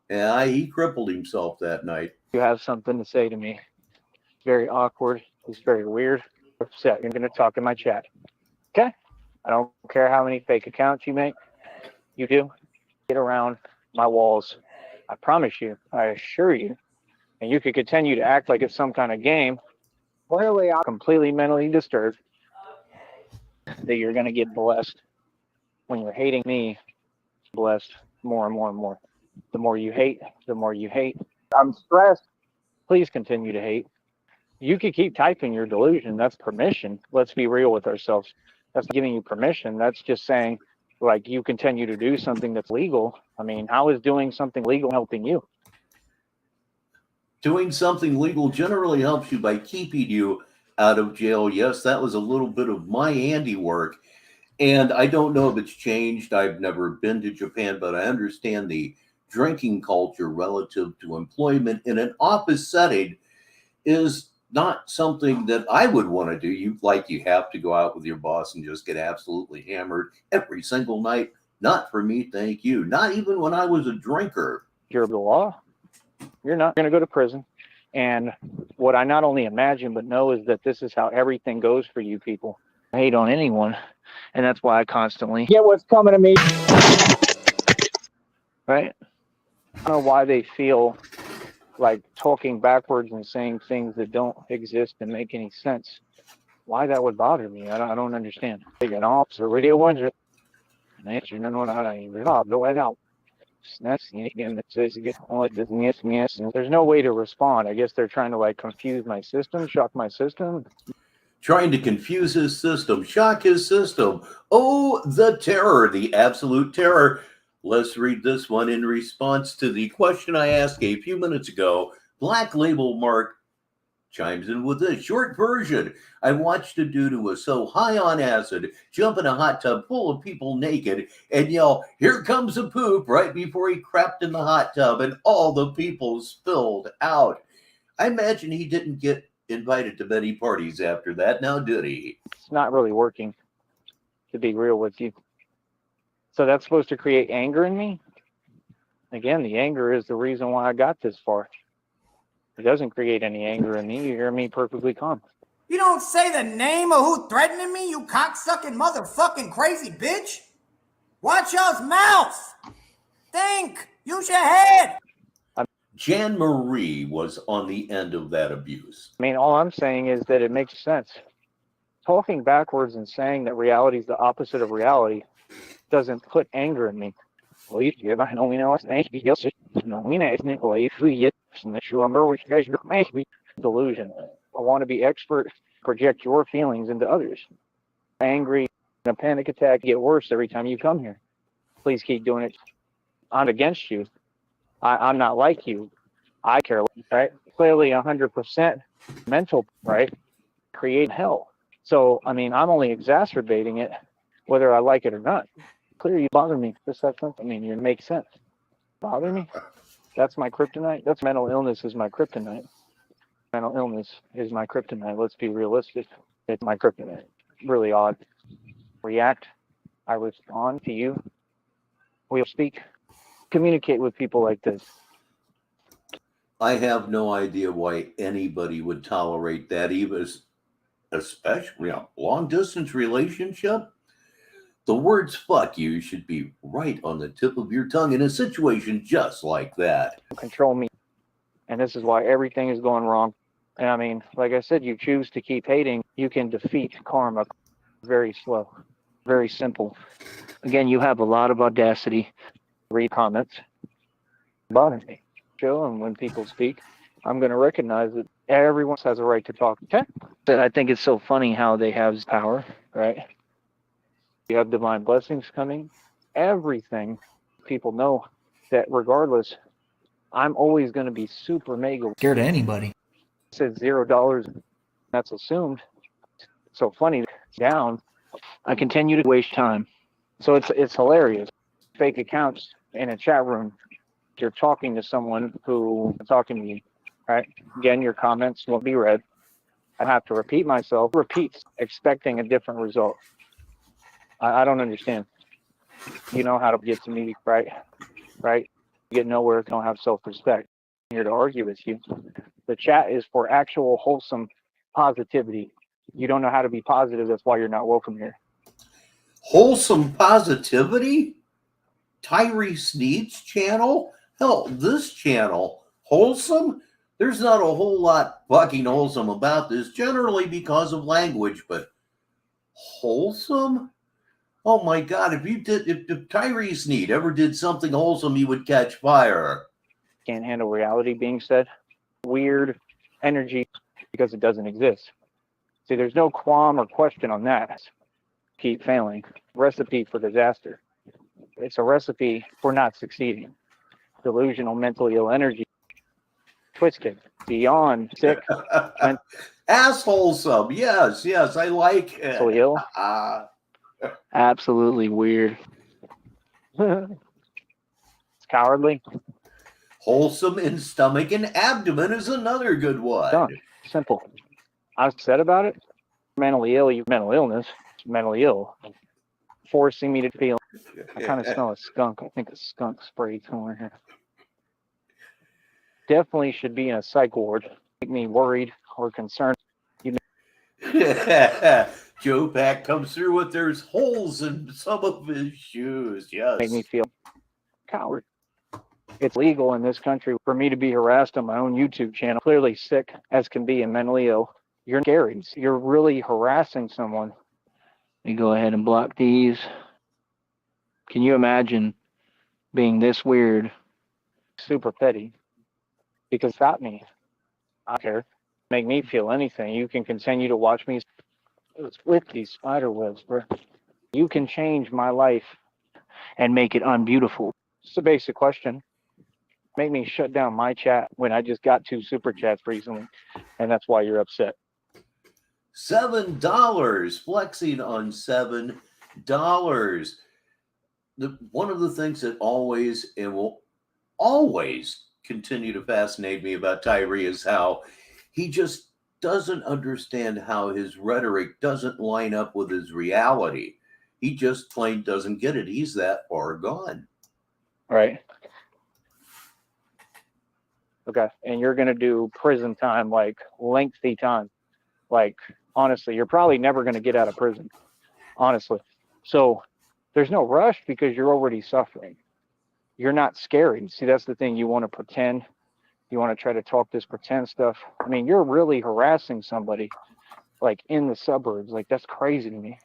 Yeah, he crippled himself that night. You have something to say to me. Very awkward. It's very weird. Upset. You're going to talk in my chat. Okay? I don't care how many fake accounts you make. You do. Get around my walls. I promise you. I assure you. And you could continue to act like it's some kind of game. Clearly, I'm completely mentally disturbed. That you're going to get blessed. When you're hating me, blessed more and more and more. The more you hate, the more you hate. I'm stressed. Please continue to hate. You could keep typing your delusion. That's permission. Let's be real with ourselves. That's giving you permission. That's just saying, like, you continue to do something that's legal. I mean, how is doing something legal helping you? Doing something legal generally helps you by keeping you out of jail. Yes, that was a little bit of my handiwork. And I don't know if it's changed. I've never been to Japan, but I understand the drinking culture relative to employment in an office setting is not something that I would want to do. You have to go out with your boss and just get absolutely hammered every single night. Not for me, thank you. Not even when I was a drinker. You're the law. You're not going to go to prison. And what I not only imagine but know is that this is how everything goes for you people. I hate on anyone, and that's why I constantly get what's coming to me. Right? I don't know why they feel like talking backwards and saying things that don't exist and make any sense. Why that would bother me, I don't understand. An officer, radio wonder. There's no way to respond. I guess they're trying to like confuse my system, shock my system. trying to confuse his system, shock his system. Oh, the terror, the absolute terror. Let's read this one in response to the question I asked a few minutes ago. Black Label Mark chimes in with this short version. I watched a dude who was so high on acid jump in a hot tub full of people naked and yell, "Here comes a poop," right before he crapped in the hot tub and all the people spilled out. I imagine he didn't get invited to many parties after that, now did he? It's not really working, to be real with you. So that's supposed to create anger in me? Again, the anger is the reason why I got this far. It doesn't create any anger in me. You hear me perfectly calm. You don't say the name of who threatening me, you cocksucking motherfucking crazy bitch. Watch y'all's mouth. Think. Use your head. Jan Marie was on the end of that abuse. I mean, all I'm saying is that it makes sense. Talking backwards and saying that reality is the opposite of reality doesn't put anger in me. Delusion. I want to be expert, project your feelings into others. Angry, a panic attack get worse every time you come here. Please keep doing it. I'm against you. I'm not like you. I care, right? Clearly 100% mental, right? Create hell. So, I mean, I'm only exacerbating it, whether I like it or not. Clearly, you bother me. Just that simple. I mean, you make sense. Bother me? That's my kryptonite. That's mental illness is my kryptonite. Mental illness is my kryptonite. Let's be realistic. It's my kryptonite. Really odd. React. I respond to you. We'll speak. Communicate with people like this. I have no idea why anybody would tolerate that, even especially a long distance relationship. The words "fuck you" should be right on the tip of your tongue in a situation just like that. Control me. And this is why everything is going wrong. And I mean, like I said, you choose to keep hating, you can defeat karma. Very slow. Very simple. Again, you have a lot of audacity. Read comments. Bother me. Show, and when people speak, I'm going to recognize that everyone has a right to talk. Okay? But I think it's so funny how they have power, right? You have divine blessings coming. Everything. People know that regardless, I'm always going to be super mega Scared of anybody. It said $0. That's assumed. So funny. Down. I continue to waste time. So it's hilarious. Fake accounts in a chat room. You're talking to someone who talking to you, right? Again, your comments will be read. I have to repeat myself. Repeat, expecting a different result. I don't understand. You know how to get to me, right? Right? You get nowhere if you don't have self-respect. I'm here to argue with you. The chat is for actual wholesome positivity. You don't know how to be positive. That's why you're not welcome here. Wholesome positivity? Tyree Sneed's channel? Hell, this channel, wholesome? There's not a whole lot fucking wholesome about this, generally because of language, but wholesome? Oh my God, if Tyree Sneed ever did something wholesome, he would catch fire. Can't handle reality being said. Weird energy because it doesn't exist. See, there's no qualm or question on that. Keep failing. Recipe for disaster. It's a recipe for not succeeding. Delusional, mentally ill energy. Twisted. Beyond sick. Assholesome. Yes, I like it. Mentally ill. Absolutely weird. It's cowardly. Wholesome in stomach and abdomen is another good one. Done. Simple. I said about it. Mentally ill, you mental illness. Mentally ill. Forcing me to feel. I kind of smell a skunk. I think a skunk sprayed somewhere here. Definitely should be in a psych ward. Make me worried or concerned. You know. Joe Pack comes through with there's holes in some of his shoes. Yes. Make me feel coward. It's legal in this country for me to be harassed on my own YouTube channel. Clearly sick as can be and mentally ill. You're scary. You're really harassing someone. Let me go ahead and block these. Can you imagine being this weird? Super petty. Because stop me. I don't care. Make me feel anything. You can continue to watch me It's with these spider webs, bro. You can change my life and make it unbeautiful. It's a basic question. Make me shut down my chat when I just got 2 super chats recently, and that's why you're upset. $7, flexing on $7. One of the things that always and will always continue to fascinate me about Tyree is how he just doesn't understand how his rhetoric doesn't line up with his reality. He just plain doesn't get it. He's that far gone. Right. Okay. And you're going to do prison time, like lengthy time. Like, honestly, you're probably never going to get out of prison. Honestly. So there's no rush because you're already suffering. You're not scary. See, that's the thing. You want to pretend. You want to try to talk this pretend stuff. I mean, you're really harassing somebody like in the suburbs. Like, that's crazy to me.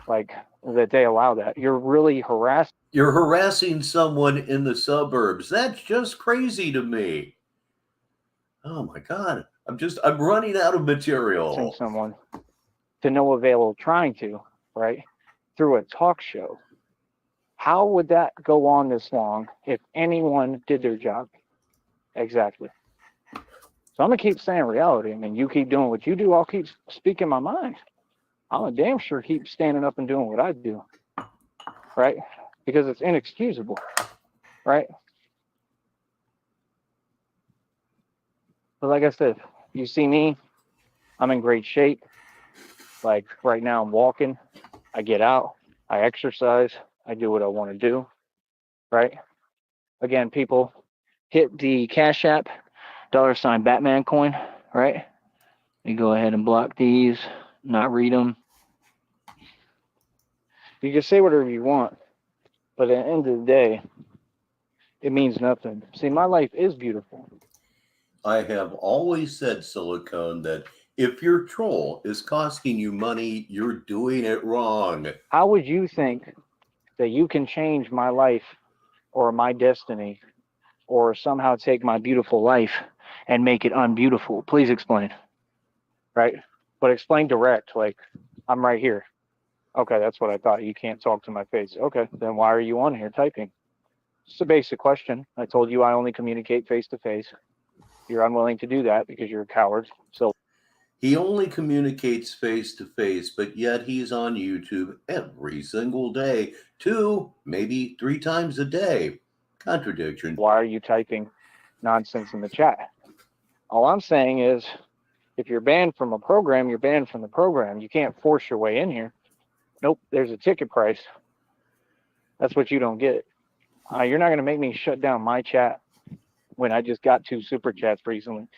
Like, that they allow that. You're really harassing. You're harassing someone in the suburbs. That's just crazy to me. Oh my God. I'm running out of material. Someone to no avail, trying to, right? Through a talk show. How would that go on this long if anyone did their job? Exactly. So I'm going to keep saying reality. I mean, you keep doing what you do, I'll keep speaking my mind. I'm a damn sure keep standing up and doing what I do. Right? Because it's inexcusable. Right? But like I said, you see me, I'm in great shape. Like right now I'm walking, I get out, I exercise, I do what I want to do. Right? Again, people, hit the Cash App, $ Batman coin, right? You go ahead and block these, not read them. You can say whatever you want, but at the end of the day, it means nothing. See, my life is beautiful. I have always said, Silicone, that if your troll is costing you money, you're doing it wrong. How would you think that you can change my life or my destiny or somehow take my beautiful life and make it unbeautiful? Please explain. Right? But explain direct, like, I'm right here. Okay, that's what I thought. You can't talk to my face. Okay, then why are you on here typing? It's a basic question. I told you I only communicate face to face. You're unwilling to do that because you're a coward. So he only communicates face to face, but yet he's on YouTube every single day, 2, maybe 3 times a day. Contradiction. Why are you typing nonsense in the chat? All I'm saying is, if you're banned from a program, you're banned from the program. You can't force your way in here. Nope, there's a ticket price. That's what you don't get. You're not going to make me shut down my chat when I just got 2 super chats recently,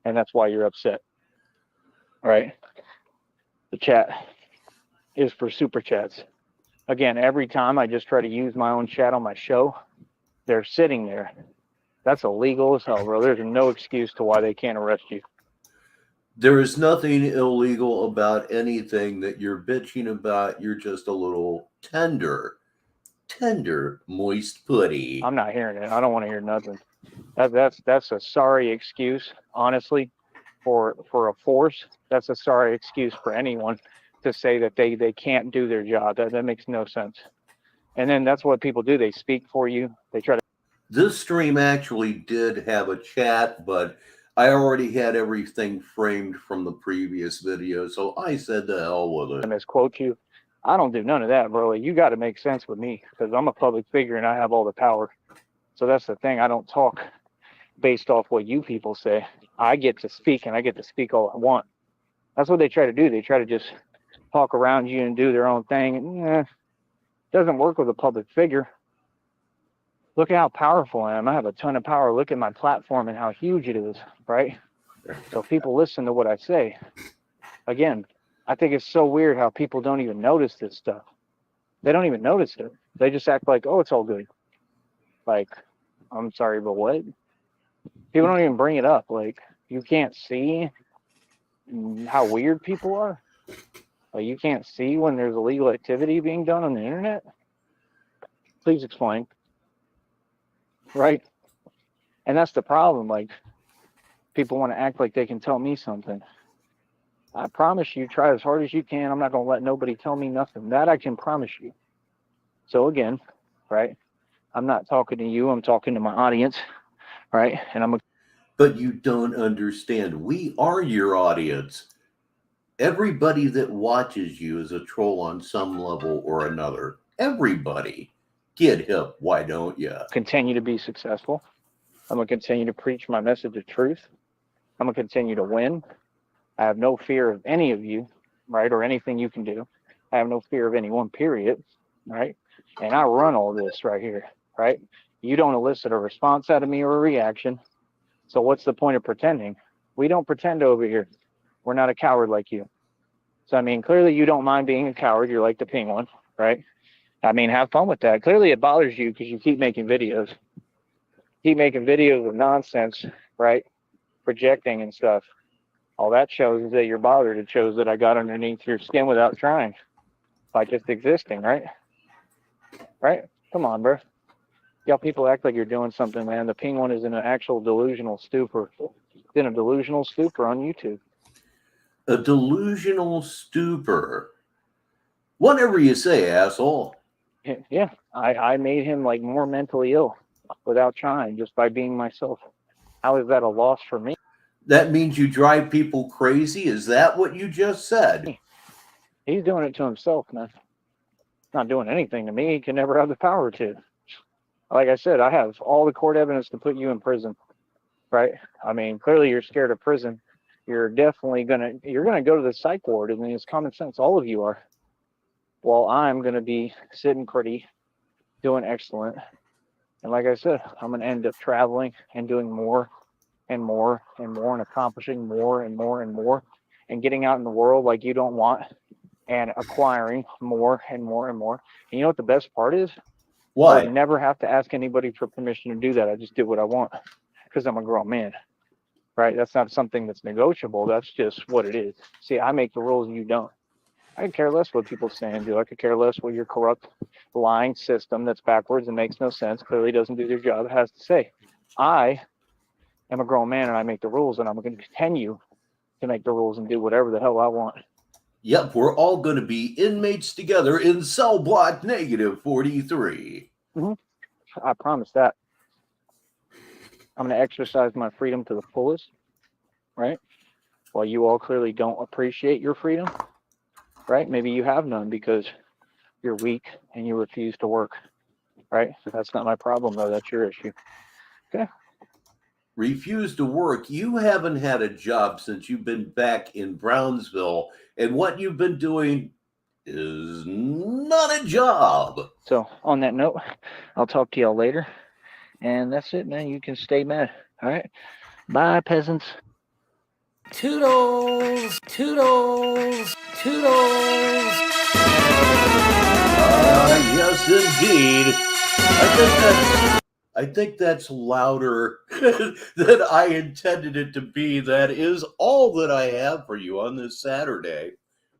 and that's why you're upset. All right? The chat is for super chats. Again, every time I just try to use my own chat on my show, they're sitting there. That's illegal as hell, bro. There's no excuse to why they can't arrest you. There is nothing illegal about anything that you're bitching about. You're just a little tender, moist putty. I'm not hearing it. I don't want to hear nothing. That's a sorry excuse, honestly, for a force. That's a sorry excuse for anyone to say that they can't do their job. That makes no sense. And then that's what people do. They speak for you. They try to. This stream actually did have a chat, but I already had everything framed from the previous video, so I said the hell with it. I misquote you. I don't do none of that, bro. You got to make sense with me because I'm a public figure and I have all the power. So that's the thing. I don't talk based off what you people say. I get to speak and I get to speak all I want. That's what they try to do. They try to just talk around you and do their own thing. It doesn't work with a public figure. Look at how powerful I am. I have a ton of power. Look at my platform and how huge it is, right? So people listen to what I say. Again, I think it's so weird how people don't even notice this stuff. They don't even notice it. They just act like, oh, it's all good. Like, I'm sorry, but what? People don't even bring it up. Like, you can't see how weird people are. Like, you can't see when there's illegal activity being done on the internet. Please explain. Right? And that's the problem. Like, people want to act like they can tell me something. I promise you, try as hard as you can. I'm not going to let nobody tell me nothing. That I can promise you. So again, right, I'm not talking to you. I'm talking to my audience, right? And But you don't understand. We are your audience. Everybody that watches you is a troll on some level or another. Everybody. Get hip, why don't you? Continue to be successful. I'm going to continue to preach my message of truth. I'm going to continue to win. I have no fear of any of you, right, or anything you can do. I have no fear of anyone, period, right? And I run all this right here, right? You don't elicit a response out of me or a reaction. So what's the point of pretending? We don't pretend over here. We're not a coward like you. So, I mean, clearly you don't mind being a coward. You're like the penguin, right? I mean, have fun with that. Clearly it bothers you because you keep making videos. Keep making videos of nonsense, right? Projecting and stuff. All that shows is that you're bothered. It shows that I got underneath your skin without trying. By just existing, right? Right? Come on, bro. Y'all people act like you're doing something, man. The penguin is in an actual delusional stupor. It's in a delusional stupor on YouTube. A delusional stupor. Whatever you say, asshole. Yeah, I made him like more mentally ill without trying, just by being myself. How is that a loss for me? That means you drive people crazy? Is that what you just said? He's doing it to himself, man. Not doing anything to me. He can never have the power to. Like I said, I have all the court evidence to put you in prison, right? I mean, clearly you're scared of prison. You're definitely gonna go to the psych ward. I mean, it's common sense. All of you are. Well, I'm gonna be sitting pretty, doing excellent. And like I said, I'm gonna end up traveling and doing more and more and more and accomplishing more and more and more and getting out in the world like you don't want and acquiring more and more and more. And you know what the best part is? What? I would never have to ask anybody for permission to do that. I just do what I want because I'm a grown man, right? That's not something that's negotiable. That's just what it is. See, I make the rules and you don't. I could care less what people say and do. I could care less what your corrupt, lying system that's backwards and makes no sense, clearly doesn't do their job, has to say. I am a grown man and I make the rules, and I'm going to continue to make the rules and do whatever the hell I want. Yep, we're all going to be inmates together in cell block negative 43. I promise that. I'm going to exercise my freedom to the fullest, right? While you all clearly don't appreciate your freedom, right? Maybe you have none because you're weak and you refuse to work, right? That's not my problem, though. That's your issue. Okay. Refuse to work. You haven't had a job since you've been back in Brownsville, and what you've been doing is not a job. So on that note, I'll talk to y'all later. And that's it, man. You can stay mad. All right. Bye, peasants. Toodles, toodles, toodles. Yes, indeed. I think that's louder than I intended it to be. That is all that I have for you on this Saturday,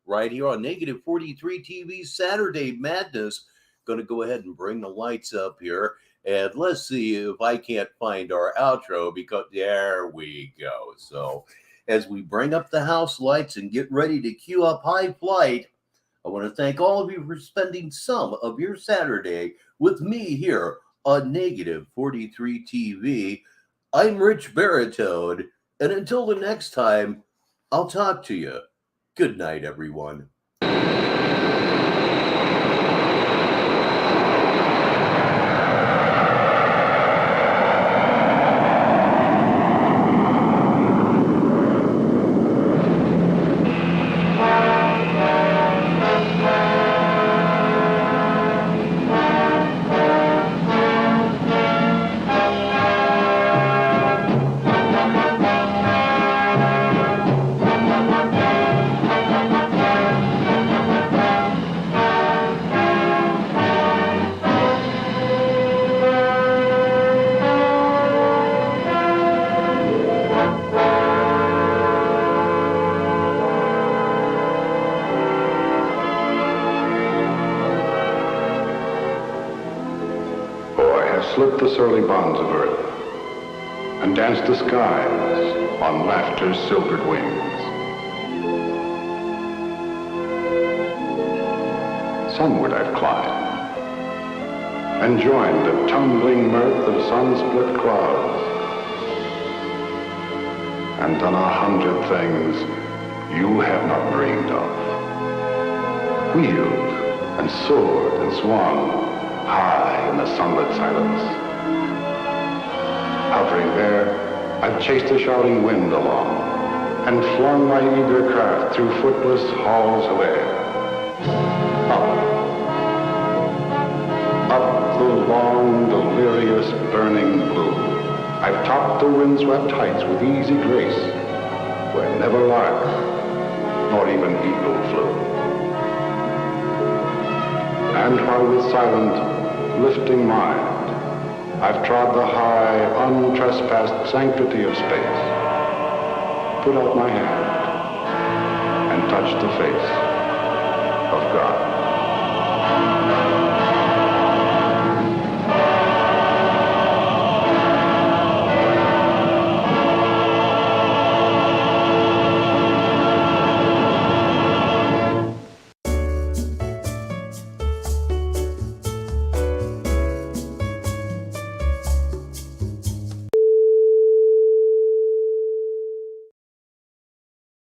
right here on Negative 43 TV's Saturday Madness. Going to go ahead and bring the lights up here, and let's see if I can't find our outro, because there we go. So as we bring up the house lights and get ready to cue up High Flight, I want to thank all of you for spending some of your Saturday with me here on Negative 43 TV. I'm Rich Baritone, and until the next time, I'll talk to you. Good night, everyone. Slipped the surly bonds of earth and danced the skies on laughter's silvered wings. sunward I've climbed, and joined the tumbling mirth of sun-split clouds, and done 100 things you have not dreamed of. Wheeled and soared and swung high in the sunlit silence. Hovering there, I've chased the shouting wind along and flung my eager craft through footless halls of air. Up the long, delirious, burning blue, I've topped the windswept heights with easy grace, where never lark nor even eagle flew. And while with silent, lifting mind, I've trod the high, untrespassed sanctity of space, put out my hand and touched the face of God.